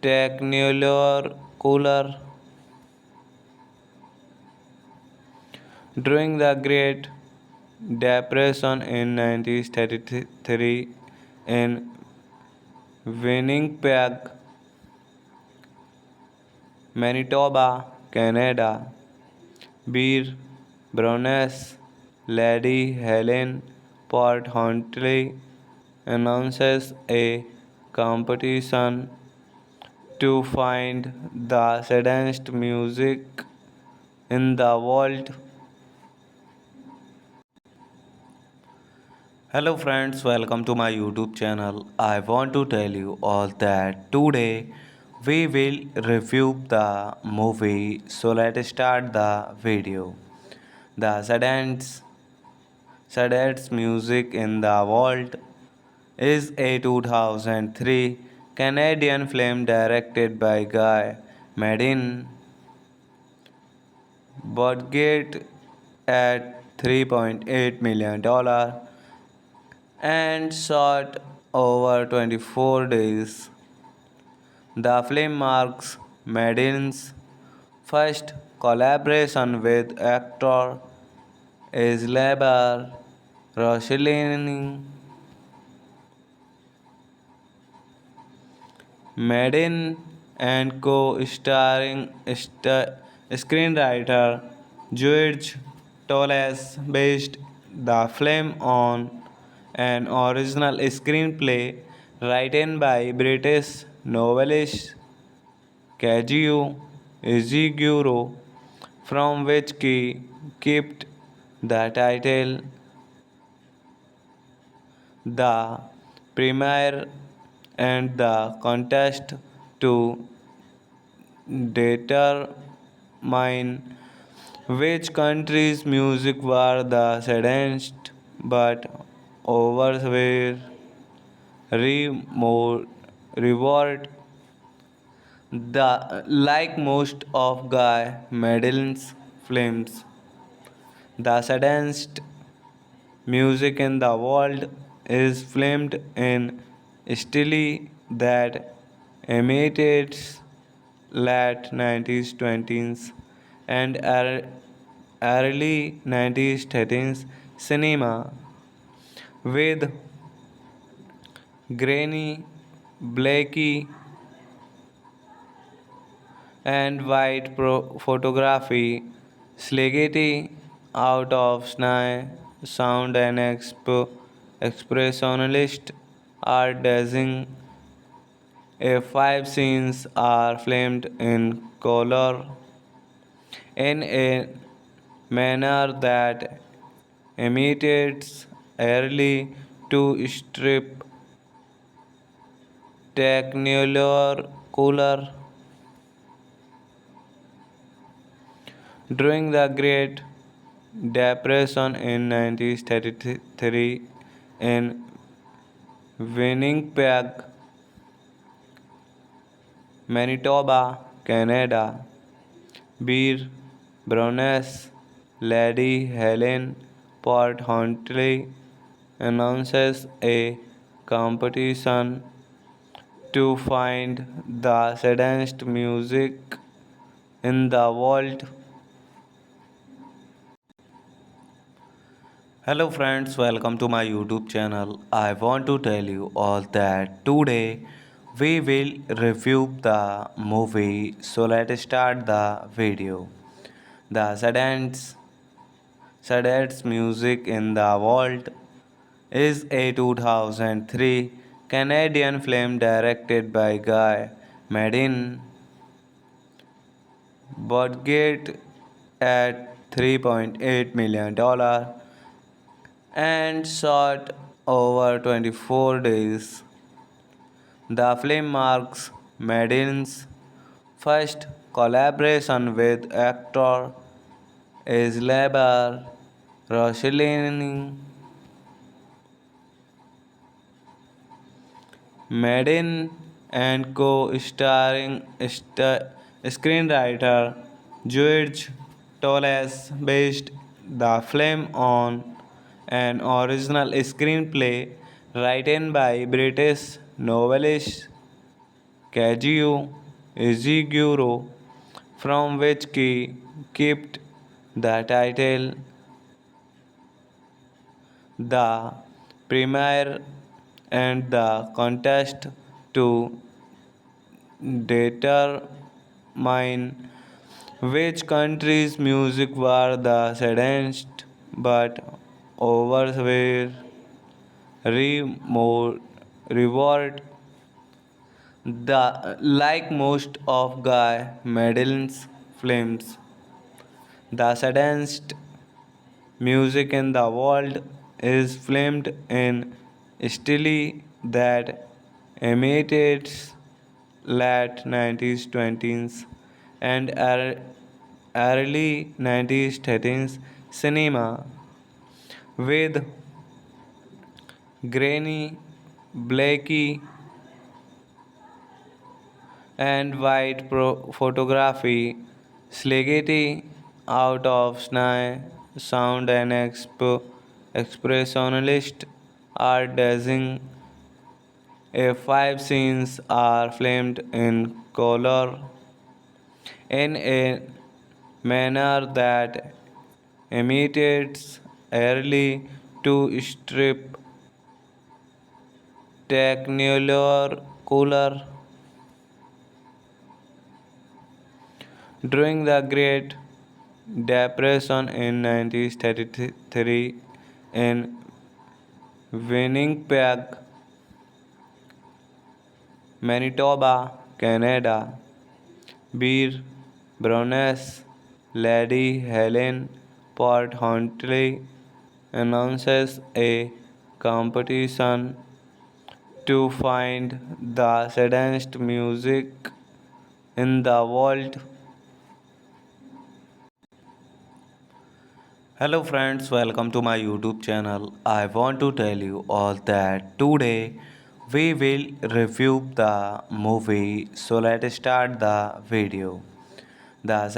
technicolor cooler. During the Great Depression in 1933 in Winnipeg, Manitoba, Canada, Beer Baroness Lady Helen Port Huntley announces a competition to find the saddest music in the world. Hello friends, welcome to my YouTube channel. I want to tell you all that today we will review the movie. So let's start the video. The saddest music in the world is a 2003 Canadian film directed by Guy Madin budget at $3.8 million and shot over 24 days. The film marks Madden's first collaboration with actor Isabelle Rossellini. Madden and co-starring screenwriter George Toles based the film on an original screenplay written by British novelist Kazuo Ishiguro, from which he kept the title. The premiere and the contest to determine which country's music were the saddest, but others were reward. The like most of Guy Madden's films, the saddest music in the world is filmed in style that imitates late 90s 20s and early 90s 30s cinema with grainy, blacky, and white photography, slaggy out of sky, sound and expressionalist art design. If five scenes are filmed in color in a manner that imitates early to strip technicolor cooler. During the Great Depression in 1933 in Winnipeg, Manitoba, Canada, Beer Baroness Lady Helen Port Huntley announces a competition to find the saddest music in the world. Hello friends, welcome to my YouTube channel. I want to tell you all that today we will review the movie. So let's start the video. The saddest music in the world is a 2003 Canadian film directed by Guy Madin budget at $3.8 million and shot over 24 days. The film marks Madden's first collaboration with actor Isabelle Rossellini. Madden and co-starring screenwriter George Toles based the film on an original screenplay written by British novelist Kazuo Ishiguro, from which he kept the title. The premiere and the contest to determine which country's music were the saddest, but others were reward. The like most of Guy Madden's films, the saddest music in the world is filmed in style that imitates late 90s 20s and early 90s 30s cinema with grainy, blacky, and white photography, slaggy out of sny, sound and expressionalist art dancing. If five scenes are filmed in color in a manner that imitates early to strip technicolor cooler during the Great Depression in 1933 in Winnipeg, Manitoba, Canada. Beer Baroness Lady Helen Port Huntley announces a competition to find the saddest music in the world. Hello friends, welcome to my YouTube channel. I want to tell you all that today we will review the movie. So let's start the video. The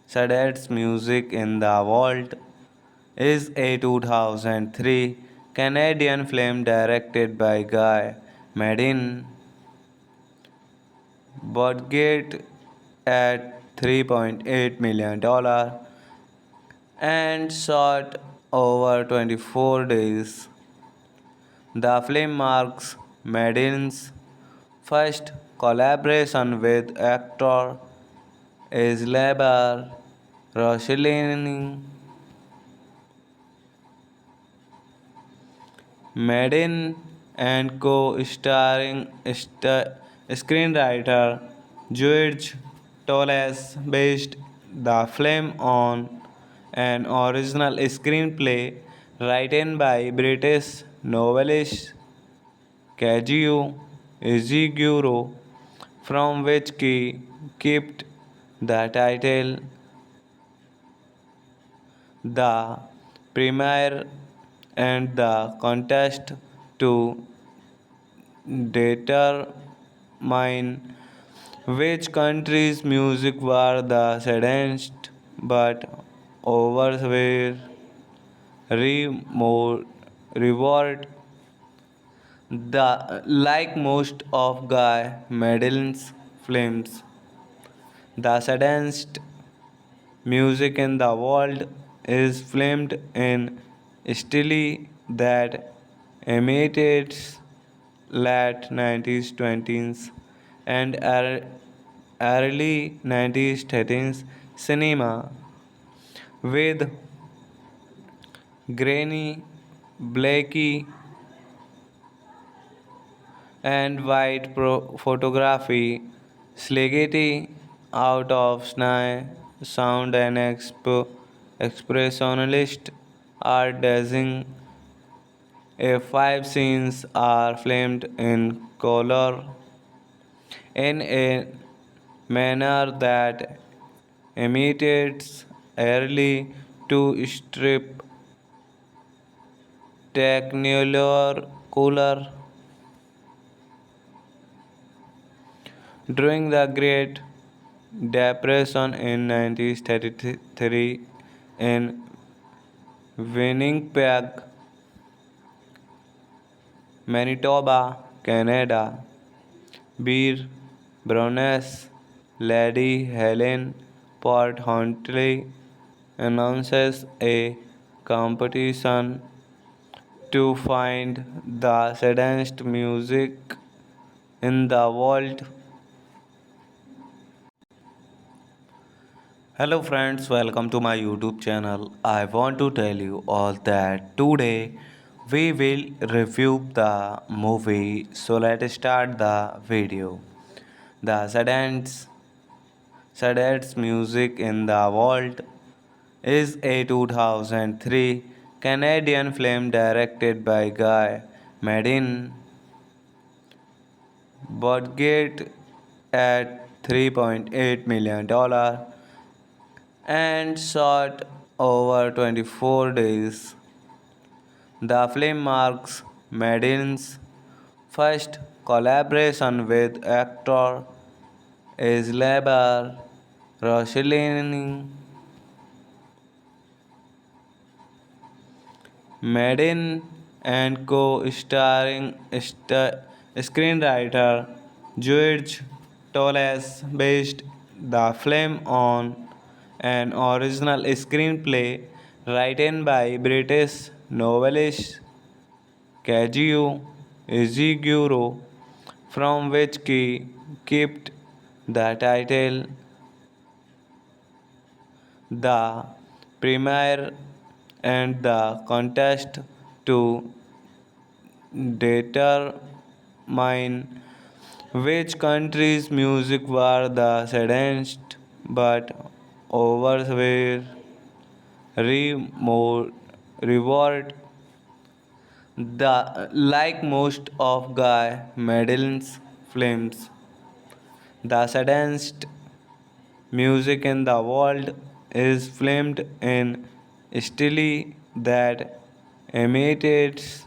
saddest music in the world is a 2003 Canadian film directed by Guy Madin, budget at $3.8 million and shot over 24 days. The film marks Madden's first collaboration with actor Isabelle Rossellini. Madden and co-starring screenwriter George Toles based the film on an original screenplay written by British novelist Kazuo Ishiguro, from which he kept the title. The premiere and the contest to determine which country's music were the saddest, but overwhelmingly reward the like most of Guy Madden's films. The saddest music in the world is filmed in style that imitates late 90s 20s and early 90s 30s cinema with grainy, blacky, and white photography, slaggy out of sny, sound and expressionalist art dancing. If five scenes are filmed in color in a manner that imitates early to strip technicolor cooler during the Great Depression in 1933 in Winnipeg, Manitoba, Canada. Beer Baroness Lady Helen Port Huntley announces a competition to find the saddest music in the world. Hello friends, welcome to my YouTube channel. I want to tell you all that today we will review the movie. So let's start the video. The saddest music in the world is a 2003 Canadian film directed by Guy Madin, budget at $3.8 million and shot over 24 days. The film marks Madden's first collaboration with actor Isabel Rossellini. Madden and co-starring screenwriter George Torres based the film on an original screenplay written by British novelist Kazuo Ishiguro, from which he kept the title. The premiere and the contest to determine which country's music were the saddest, but others were reward. The like most of Guy Madeline's films, the saddest music in the world is filmed in style that imitates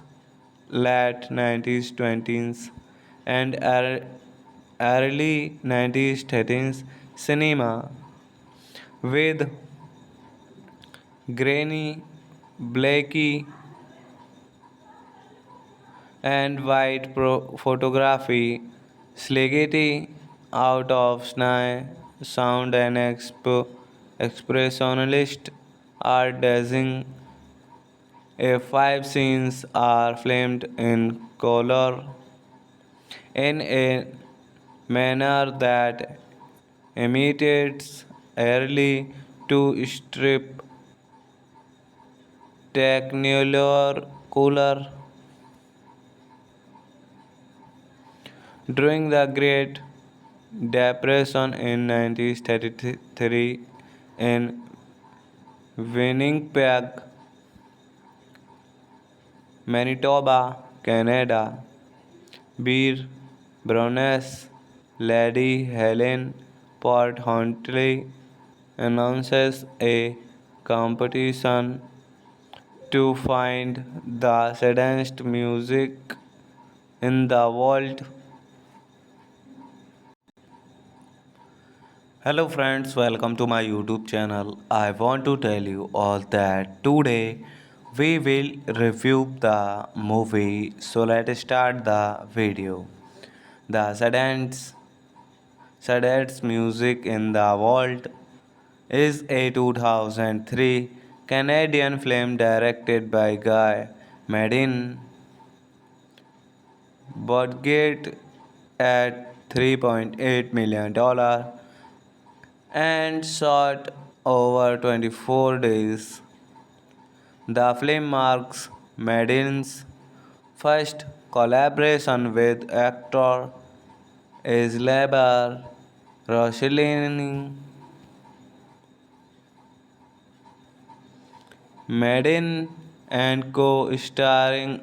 late 90s 20s and early 90s 30s cinema with grainy, blacky, and white photography, slaggy out of sky, sound and expressionalist art design. A five scenes are filmed in color in a manner that imitates early to strip technicolor cooler. During the Great Depression in 1933 in Winnipeg, Manitoba, Canada, beer Baroness Lady Helen Port Huntley announces a competition to find the saddest music in the world. Hello friends, welcome to my YouTube channel. I want to tell you all that today we will review the movie. So let's start the video. The saddest music in the world is a 2003 Canadian film directed by Guy Madin, budget at $3.8 million and shot over 24 days. The film marks Madden's first collaboration with actor Isabel Rossellini. Madden and co-starring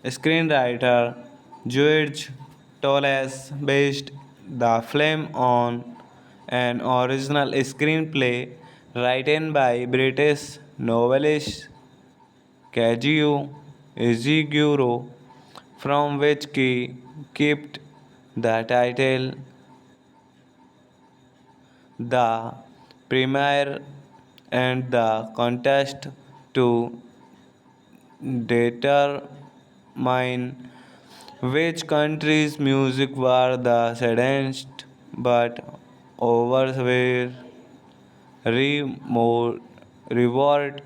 screenwriter George Torres based the film on an original screenplay written by British novelist Kazuo Ishiguro, from which he kept the title. The premiere and the contest to determine which country's music were the saddest, but others were reward.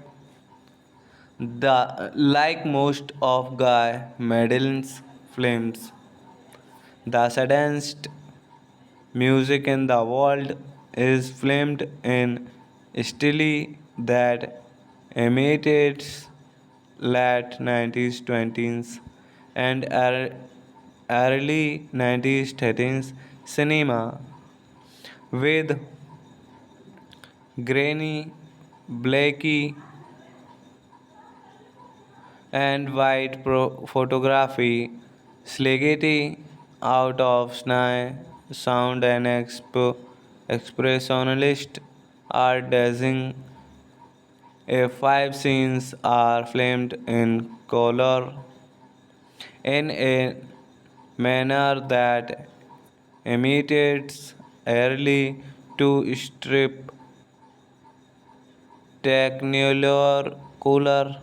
The like most of Guy Madeline's films, the saddest music in the world is filmed in style that imitates late 90s 20s and early 90s 30s cinema with grainy, blacky, and white photography, slaggy out of Snai, sound and expressionalist art dancing. Five scenes are filmed in color in a manner that imitates early to strip technicolor cooler.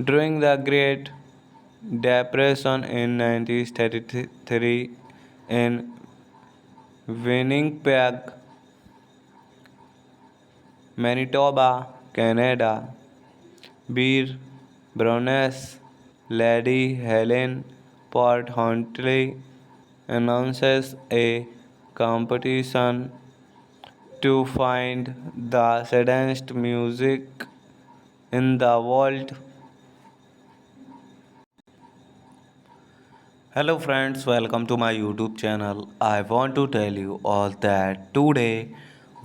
During the Great Depression in 1933 in Winnipeg, Manitoba, Canada, Beer Browness Lady Helen Port Huntley announces a competition to find the saddest music in the world. Hello friends, welcome to my YouTube channel. I want to tell you all that today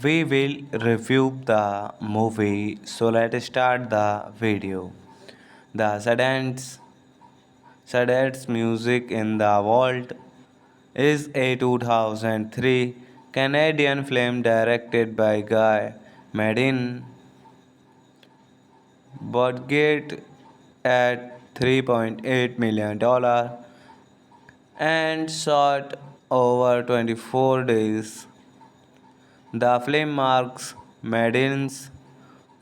we will review the movie. So let's start the video. The saddest music in the world is a 2003 Canadian film directed by Guy Madin, budget at $3.8 million and shot over 24 days. The film marks Madin's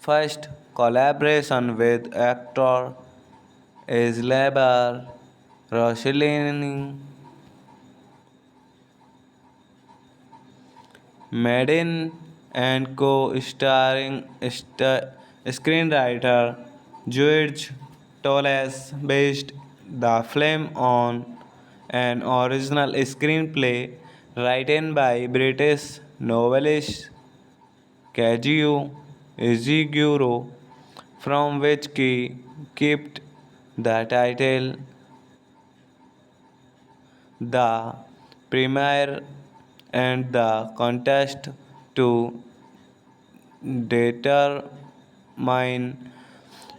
first collaboration with actor Islaber Rossellini. Madin and co-starring screenwriter George Toles based the film on an original screenplay written by British novelist Kazuo Ishiguro, from which he kept the title. The premiere and the contest to determine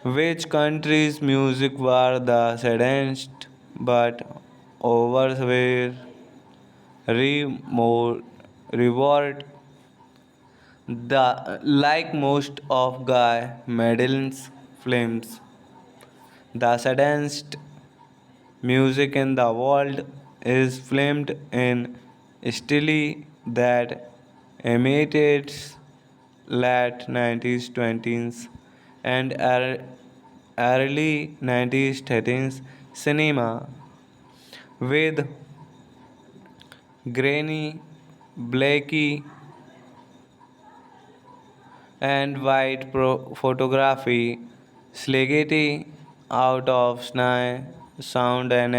which country's music were the saddest, but others were reward. The like most of Guy Madden's films, the saddest music in the world is filmed in style that imitates late 90s 20s and early 90s 30s cinema with grainy, blacky, and white photography, slaggy out of sky, sound and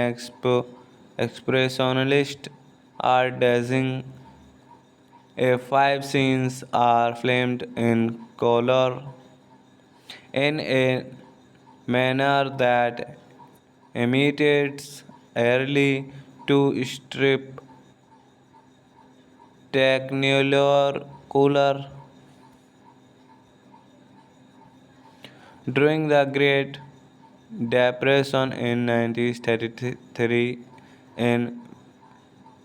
expressionalist art dancing. Five scenes are filmed in color in a manner that imitates early to strip technicolor cooler. During the Great Depression in 1933 in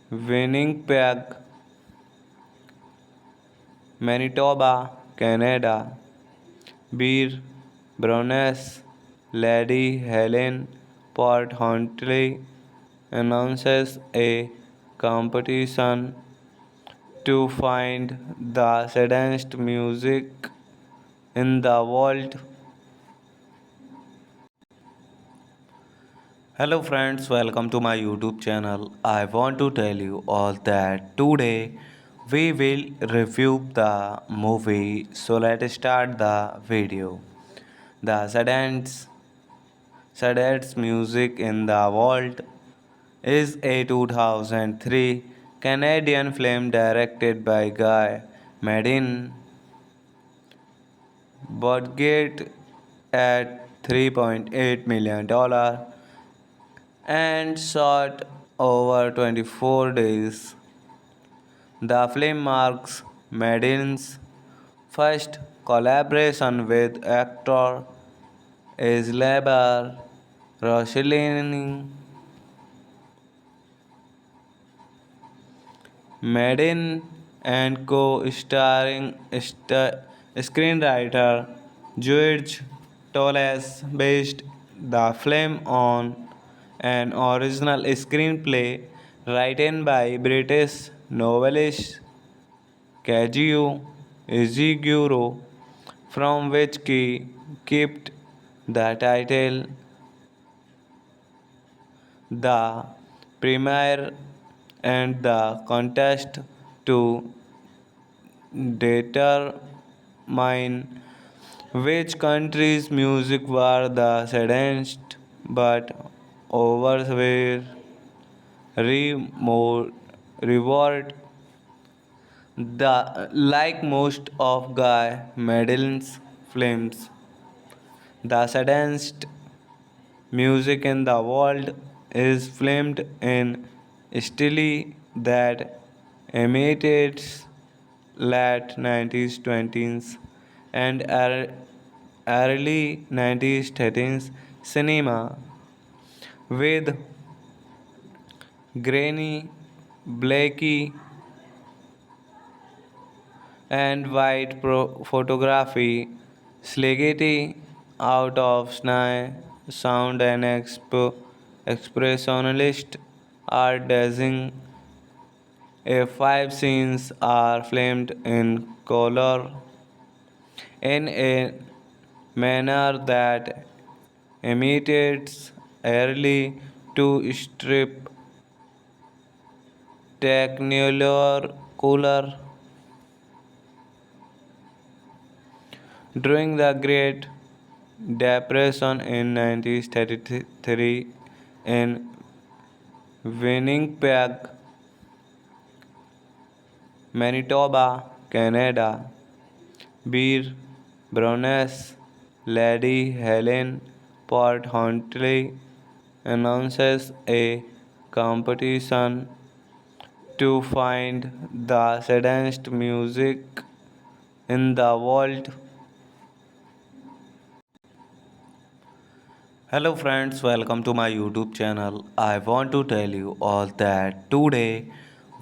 Winnipeg, Manitoba, Canada, Beer Browness Lady Helen Port Huntley announces a competition to find the saddest music in the world. Hello friends, welcome to my YouTube channel. I want to tell you all that today we will review the movie. So let's start the video. The saddest music in the world is a 2003 Canadian film directed by Guy Madin, budget at $3.8 million and shot over 24 days. The film marks Madden's first collaboration with actor Islaber Rosaline Madden and co-starring screenwriter George Torres based the film on an original screenplay written by British novelist Kazuo Ishiguro, from which he kept the title. The premiere and the contest to determine which country's music were the saddest, but others were more reward. The like most of Guy Madeline's films, the saddest music in the world is filmed in style that imitates late 90s 20s and early 90s 30s cinema with grainy, blacky, and white photography, slaggy out of sky, sound and expressionalist art design. Five scenes are filmed in color in a manner that imitates early to strip technicolor cooler. During the Great Depression in 1933 in Winnipeg, Manitoba, Canada, beer Baroness Lady Helen Port Huntley announces a competition to find the saddest music in the world. Hello friends, welcome to my YouTube channel. I want to tell you all that today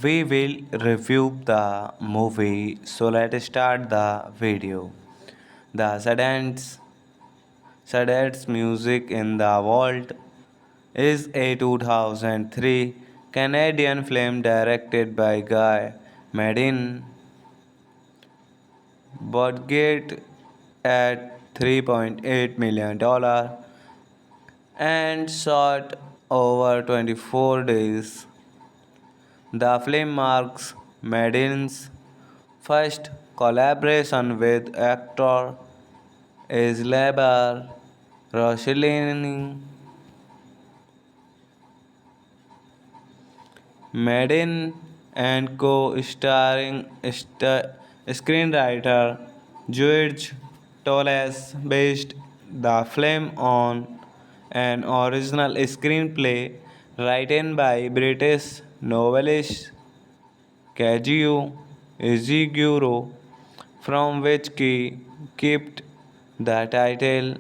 we will review the movie. So let's start the video. The saddest music in the world is a 2003 Canadian film directed by Guy Madin, budget at $3.8 million and shot over 24 days. The film marks Madden's first collaboration with actor Isabelle Rossellini. Madden and co-starring screenwriter George Torres based the film on an original screenplay written by British novelist Kazuo Ishiguro, from which he kept the title.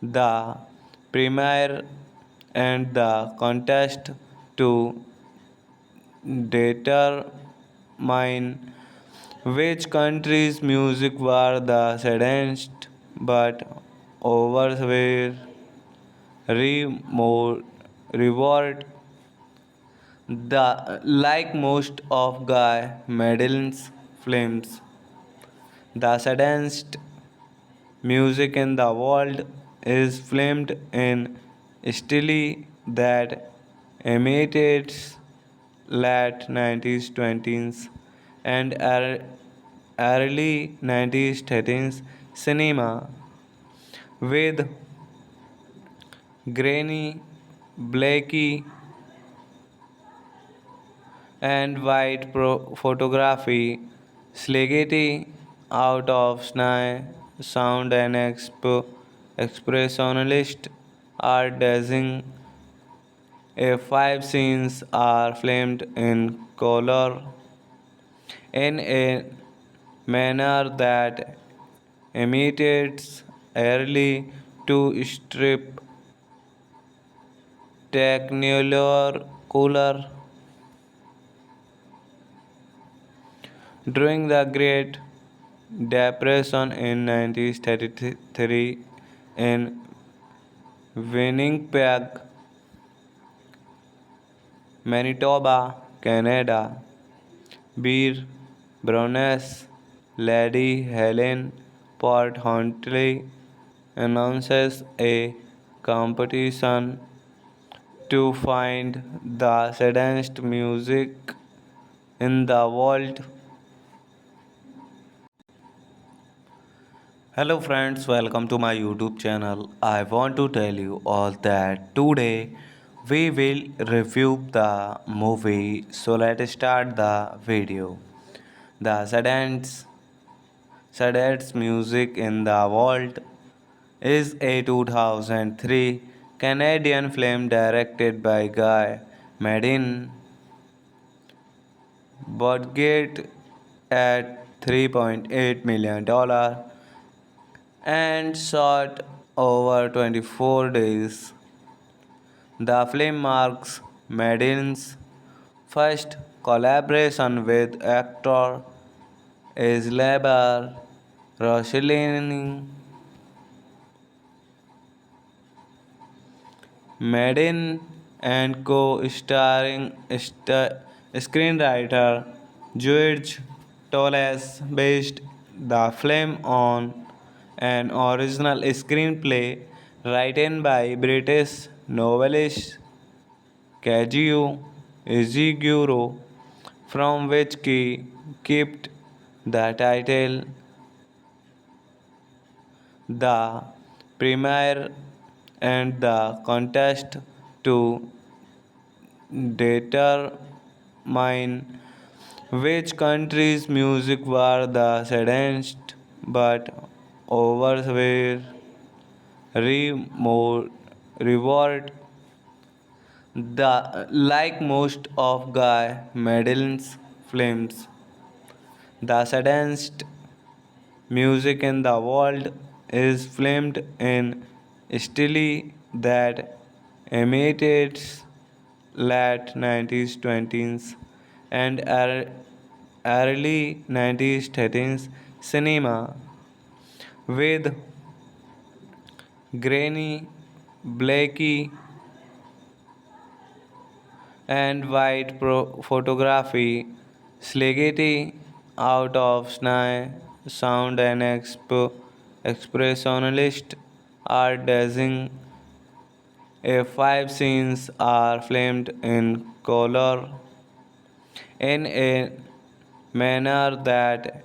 The premiere and the contest to determine which country's music were the saddest, but others were more reward. The like most of Guy Madeline's films, the saddest music in the world is filmed in style that imitates late 90s 20s and early 90s 30s cinema with grainy, blacky, and white photography, slaggy out of sky, sound and expressionalist art design. Five scenes are filmed in color in a manner that imitates early to strip technicolor cooler during the Great Depression in 1933 in Winnipeg, Manitoba, Canada. Beer Browness Lady Helen Port Huntley announces a competition to find the saddest music in the world. Hello friends, welcome to my YouTube channel. I want to tell you all that today we will review the movie. So let's start the video. The saddest music in the world is a 2003 Canadian film directed by Guy Madin, budget at $3.8 million and shot over 24 days. The film marks Madin's first collaboration with actor Isabelle Rossellini. Madden and co-starring screenwriter George Toles based the film on an original screenplay written by British novelist Kazuo Ishiguro, from which he kept the title. The premiere and the contest to determine which country's music were the saddest, but others were reward. The like most of Guy Madden's films, the saddest music in the world is filmed in style that imitates late 90s 20s and early 90s 30s cinema with grainy, blacky, and white photography, slaggy out of sny, sound and expressionalist art design. A five scenes are filmed in color in a manner that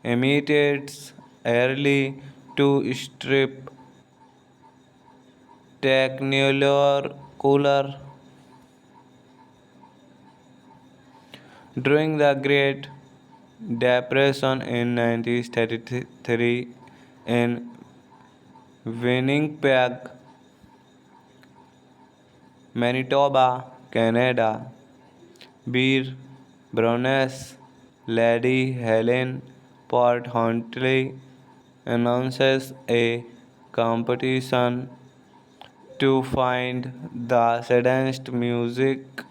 imitates early to strip technicolor cooler. During the Great Depression in 1933 in Winnipeg, Manitoba, Canada, Beer Browness Lady Helen Port Huntley announces a competition to find the saddest music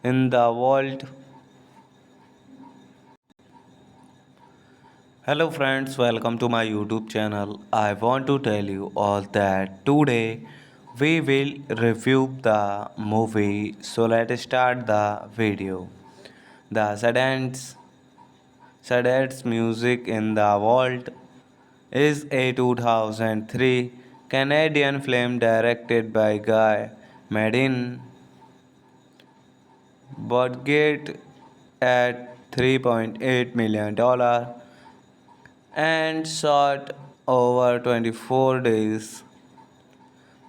in the world. Hello friends, welcome to my YouTube channel. I want to tell you all that today we will review the movie. So let's start the video. The saddest music in the world is a 2003 Canadian film directed by Guy Madin, budget at $3.8 million and shot over 24 days.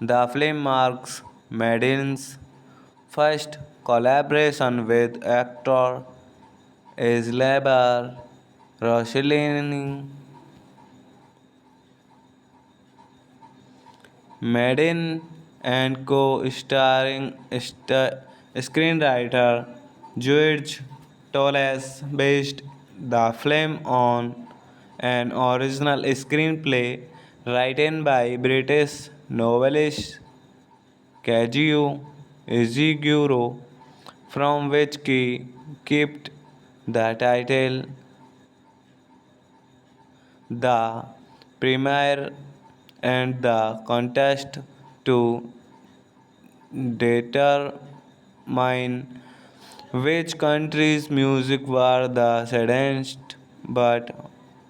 The film marks Madden's first collaboration with actor Isabelle Rossellini. Madden and co-starring screenwriter George Toles based the film on an original screenplay written by British novelist Kazuo Ishiguro, from which he kept the title. The premiere and the contest to determine which country's music were the saddest, but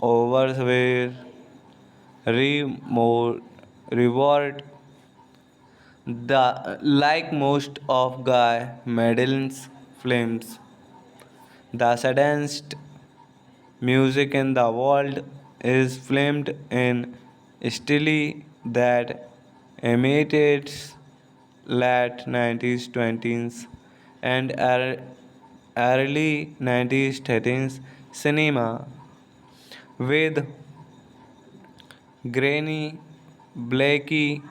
others were reward. The like most of Guy Madeline's films, the saddest music in the world is filmed in style that imitates late 90s 20s and early 90s 30s cinema with grainy, blacky,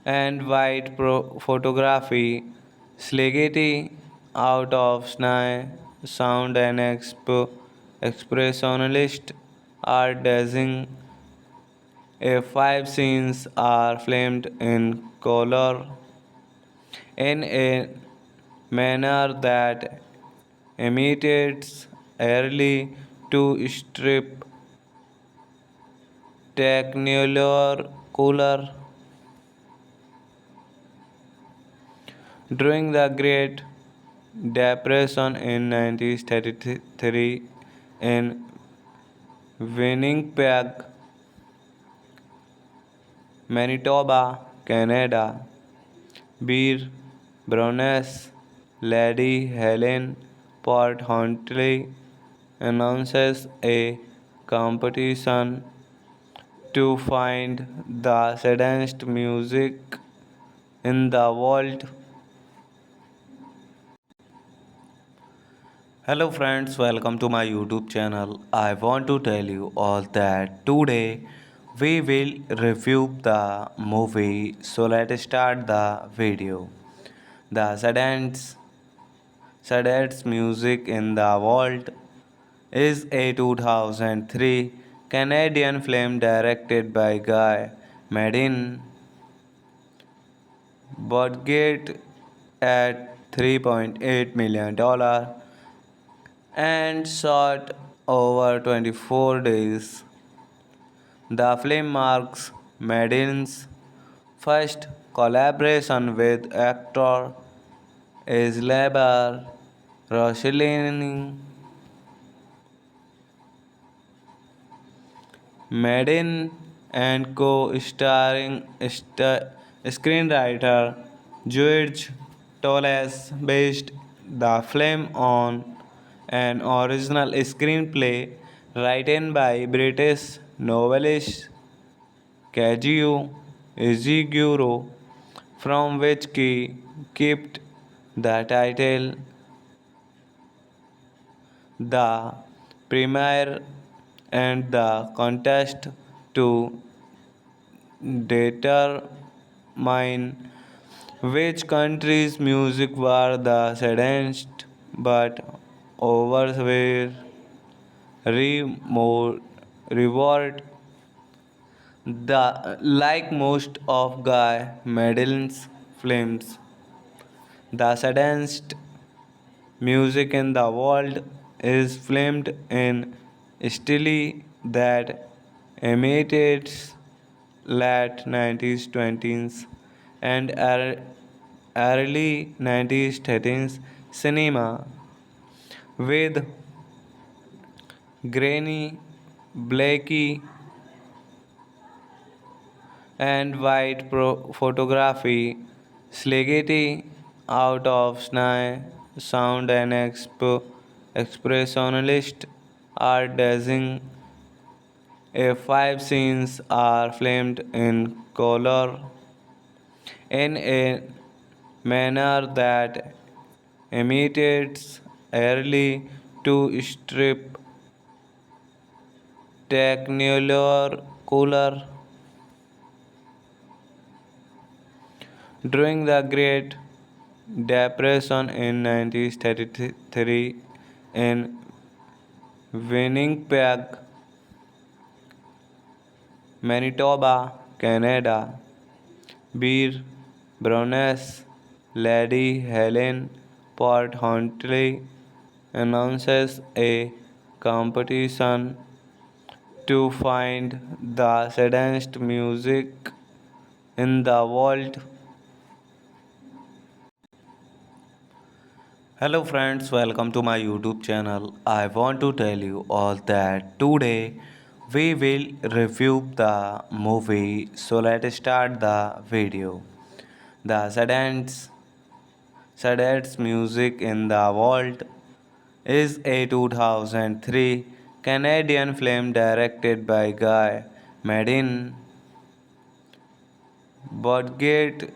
and white photography, slaggy out of sny, sound and expressionalist art design. Five scenes are filmed in color in a manner that imitates early to strip technicolor cooler. During the Great Depression in 1933 in Winnipeg, Manitoba, Canada, Beer Browness Lady Helen Port Huntley announces a competition to find the saddest music in the world. Hello friends, welcome to my YouTube channel. I want to tell you all that today we will review the movie. So let's start the video. The saddest music in the world is a 2003 Canadian film directed by Guy Madin, budget at $3.8 million and shot over 24 days. The film marks Madden's first collaboration with actor Isabelle Rossellini. Madden and co-starring screenwriter George Toles based the film on an original screenplay written by British novelist Kazuo Ishiguro, from which he kept the title. The premiere and the contest to determine which country's music were the saddest, but others were reward. The like most of Guy Madeline's films, the saddest music in the world is filmed in style that imitates late 90s 20s and early 90s 30s cinema with grainy, blacky, and white photography, slaggy out of sny, sound and expressionalist art design. Five scenes are filmed in color in a manner that imitates early to strip technicolor cooler. During the Great Depression in 1933 in Winnipeg, Manitoba, Canada. Beer, Brownness, Lady Helen Port Huntley announces a competition to find the saddest music in the world. Hello friends, welcome to my YouTube channel. I want to tell you all that today we will review the movie. So let's start the video. The saddest music in the world is a 2003 Canadian film directed by Guy Madin, budget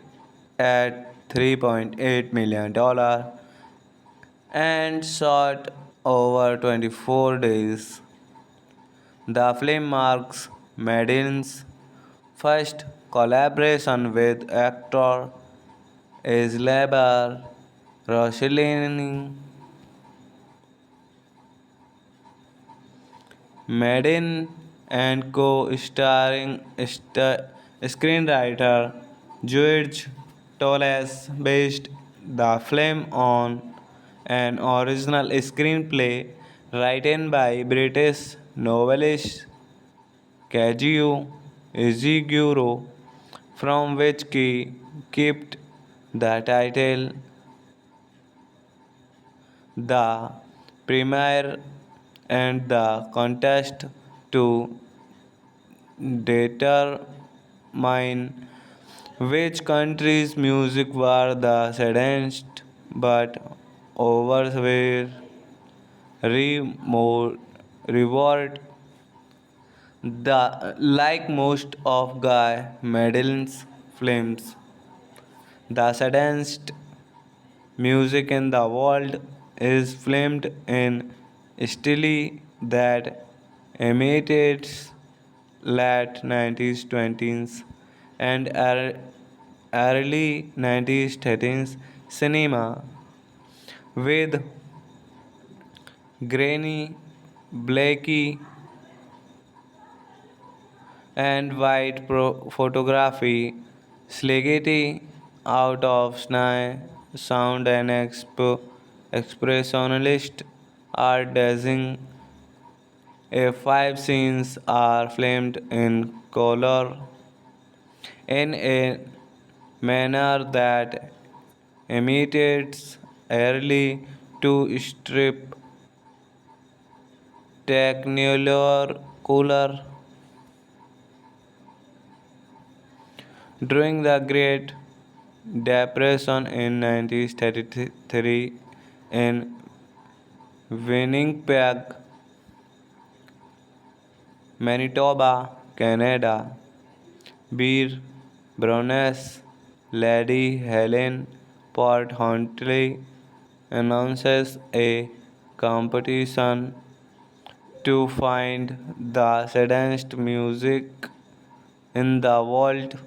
at $3.8 million and shot over 24 days. The film marks Madin's first collaboration with actor Isabelle Rossellini. Madden and co-starring screenwriter George Toles based the film on an original screenplay written by British novelist Kazuo Ishiguro, from which he kept the title. The premiere and the contest to determine which country's music were the saddest, but others were reward. The like most of Guy Madeline's films, the saddest music in the world is filmed in style that imitates late 90s 20s and early 90s 30s cinema with grainy, blacky, and white photography, slaggy out of sny, sound and expressionalist art design. A five scenes are filmed in color in a manner that imitates early to strip technicolor cooler. During the Great Depression in 1933 in Winnipeg, Manitoba, Canada, Beer Baroness Lady Helen Port Huntley announces a competition to find the saddest music in the world.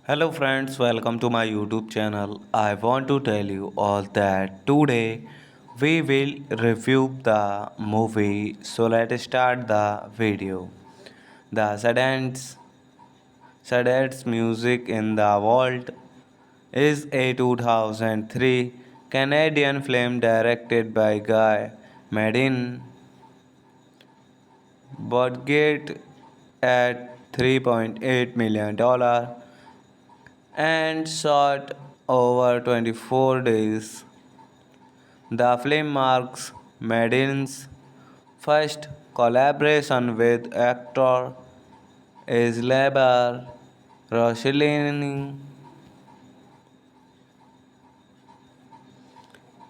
Hello friends, welcome to my YouTube channel. I want to tell you all that today we will review the movie. So let's start the video. The saddest music in the world is a 2003 Canadian film directed by Guy Madin, budget at $3.8 million and shot over 24 days. The film marks Madden's first collaboration with actor Isabelle Rossellini.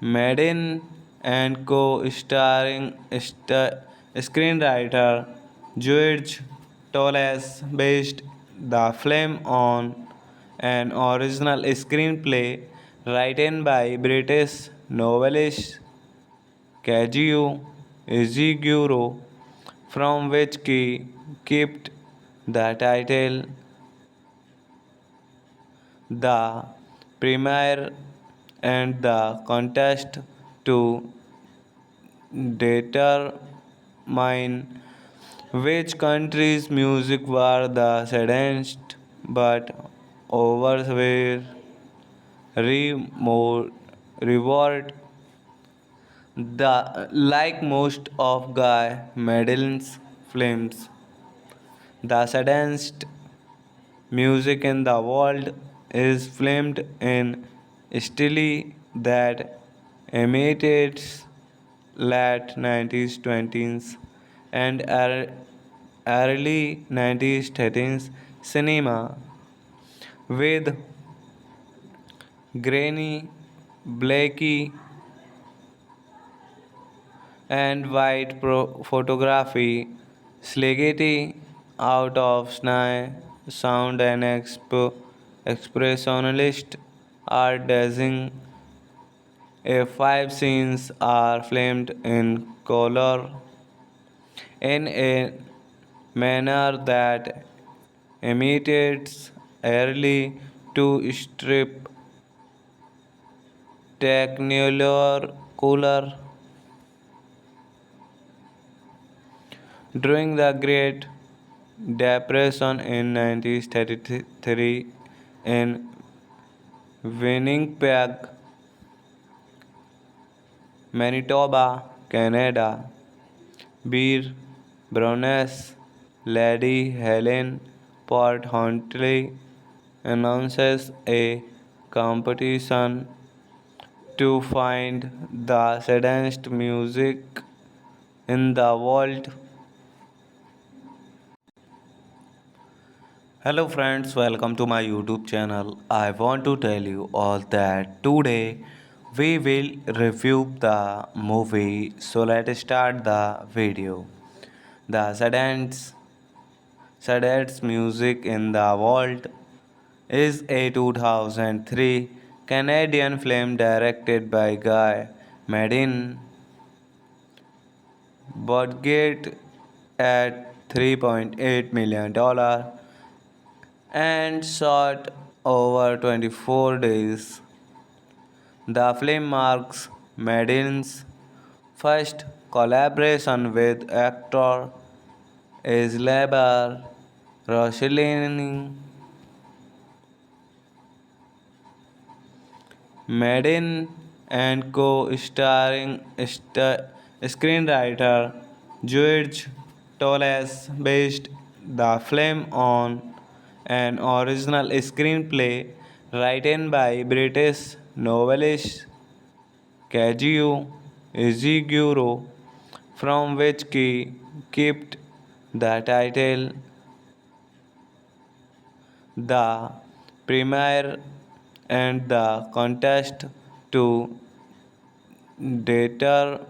Madden and co-starring screenwriter George Toles based the film on an original screenplay written by British novelist Kazuo Ishiguro, from which he kept the title. The premiere and the contest to determine determine which country's music were the saddest, but others were more reward. The like most of Guy Madeline's films, the saddest music in the world is filmed in style that imitates late 90s 20s and early 90s 30s cinema with grainy, blacky, and white photography, slaggy out of sny, sound and expressionalist art design. A five scenes are filmed in color in a manner that imitates early to strip technicolor cooler. During the Great Depression in 1933 in Winnipeg, Manitoba, Canada, Beer Browness Lady Helen Port Huntley announces a competition to find the saddest music in the world. Hello friends, welcome to my YouTube channel. I want to tell you all that today we will review the movie. So let's start the video. The saddest music in the world is a 2003 Canadian film directed by Guy Madin, budget at $3.8 million and shot over 24 days. The film marks Madden's first collaboration with actor Isabelle Rossellini. Madden and co-starring screenwriter George Toles based the film on an original screenplay written by British novelist Kazuo Ishiguro, from which he kept the title. The premiere and the contest to determine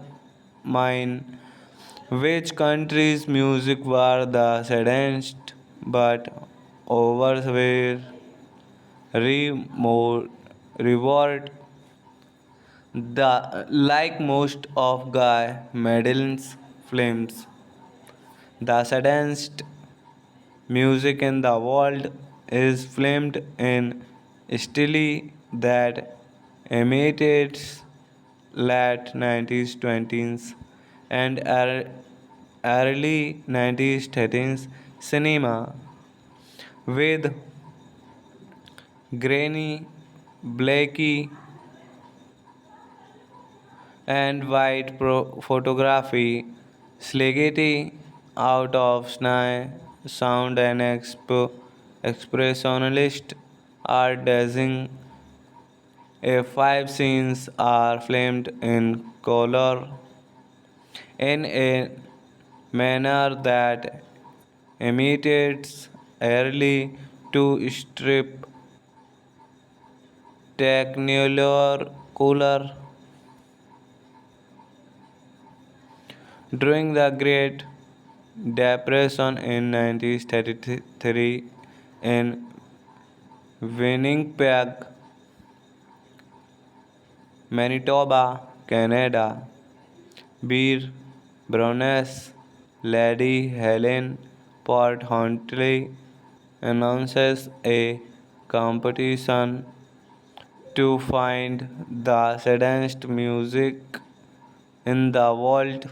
which country's music were the saddest, but others were more reward. The like most of Guy Madeline's films, the saddest music in the world is filmed in style that imitates late 90s 20s and early 90s 30s cinema with grainy, blacky, and white photography, slaggy out of sny, sound and expressionalist art design. A five scenes are filmed in color in a manner that imitates early to strip technicolor cooler. During the Great Depression in 1933 in Winnipeg, Manitoba, Canada, Beer Browness Lady Helen Port Huntley announces a competition to find the saddest music in the world.